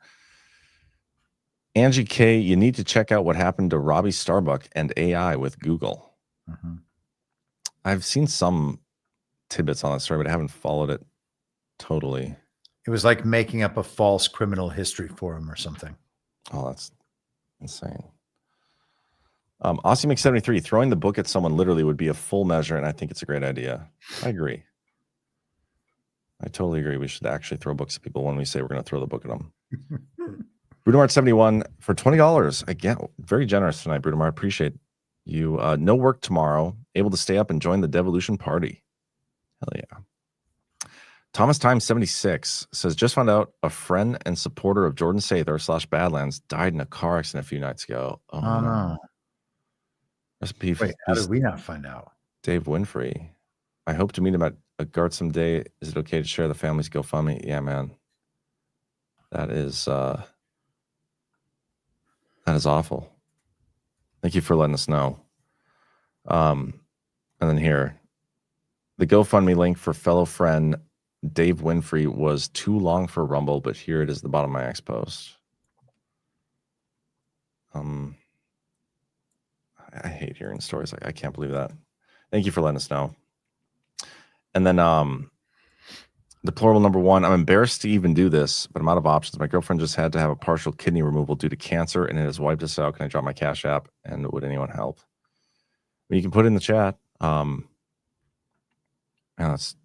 Angie K, you need to check out what happened to Robbie Starbuck and AI with Google. I've seen some tidbits on that story, but I haven't followed it totally. It was like making up a false criminal history for him or something. Oh, that's insane. Aussie Mix73, throwing the book at someone literally would be a full measure, and I think it's a great idea. I agree. I totally agree. We should actually throw books at people when we say we're going to throw the book at them. Brudemart 71 for $20. Again, very generous tonight, Brudemart. Appreciate you. No work tomorrow. Able to stay up and join the Devolution party. Hell yeah. Thomas Time 76 says, just found out a friend and supporter of Jordan Sather / Badlands died in a car accident a few nights ago. Oh no. Wait, how did we not find out? Dave Winfrey. I hope to meet him at a guard someday. Is it okay to share the family's GoFundMe? Yeah, man. That is awful. Thank you for letting us know. And then here, the GoFundMe link for fellow friend Dave Winfrey was too long for Rumble, but here it is at the bottom of my X post. I hate hearing stories. I can't believe that. Thank you for letting us know. And then deplorable number 1. I'm embarrassed to even do this, but I'm out of options. My girlfriend just had to have a partial kidney removal due to cancer, and it has wiped us out. Can I drop my Cash App? And would anyone help? You can put it in the chat. That's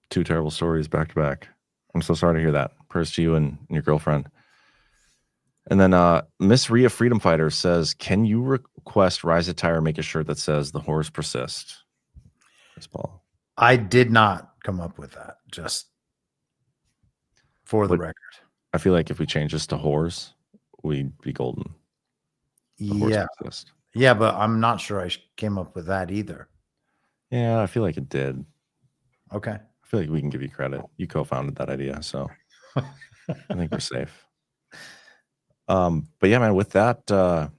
2 terrible stories back to back. I'm so sorry to hear that. Prayers to you and your girlfriend. And then Miss Rhea Freedom Fighter says, can you request Rise Attire make a shirt that says the horrors persist? Chris Paul. I did not come up with that, just for the record. I feel like if we change this to whores, we'd be golden. Yeah. Yeah, but I'm not sure I came up with that either. Yeah, I feel like it did. Okay. I feel like we can give you credit. You co-founded that idea, so I think we're safe. But yeah, man, with that, I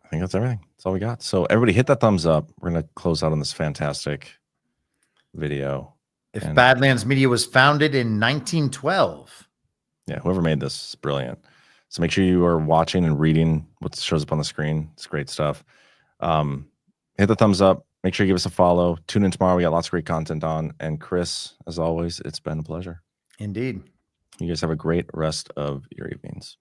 think that's everything. That's all we got. So everybody hit that thumbs up. We're going to close out on this fantastic video. If Badlands Media was founded in 1912. Yeah, whoever made this is brilliant. So make sure you are watching and reading what shows up on the screen. It's great stuff. Hit the thumbs up. Make sure you give us a follow. Tune in tomorrow. We got lots of great content on. And Chris, as always, it's been a pleasure. Indeed. You guys have a great rest of your evenings.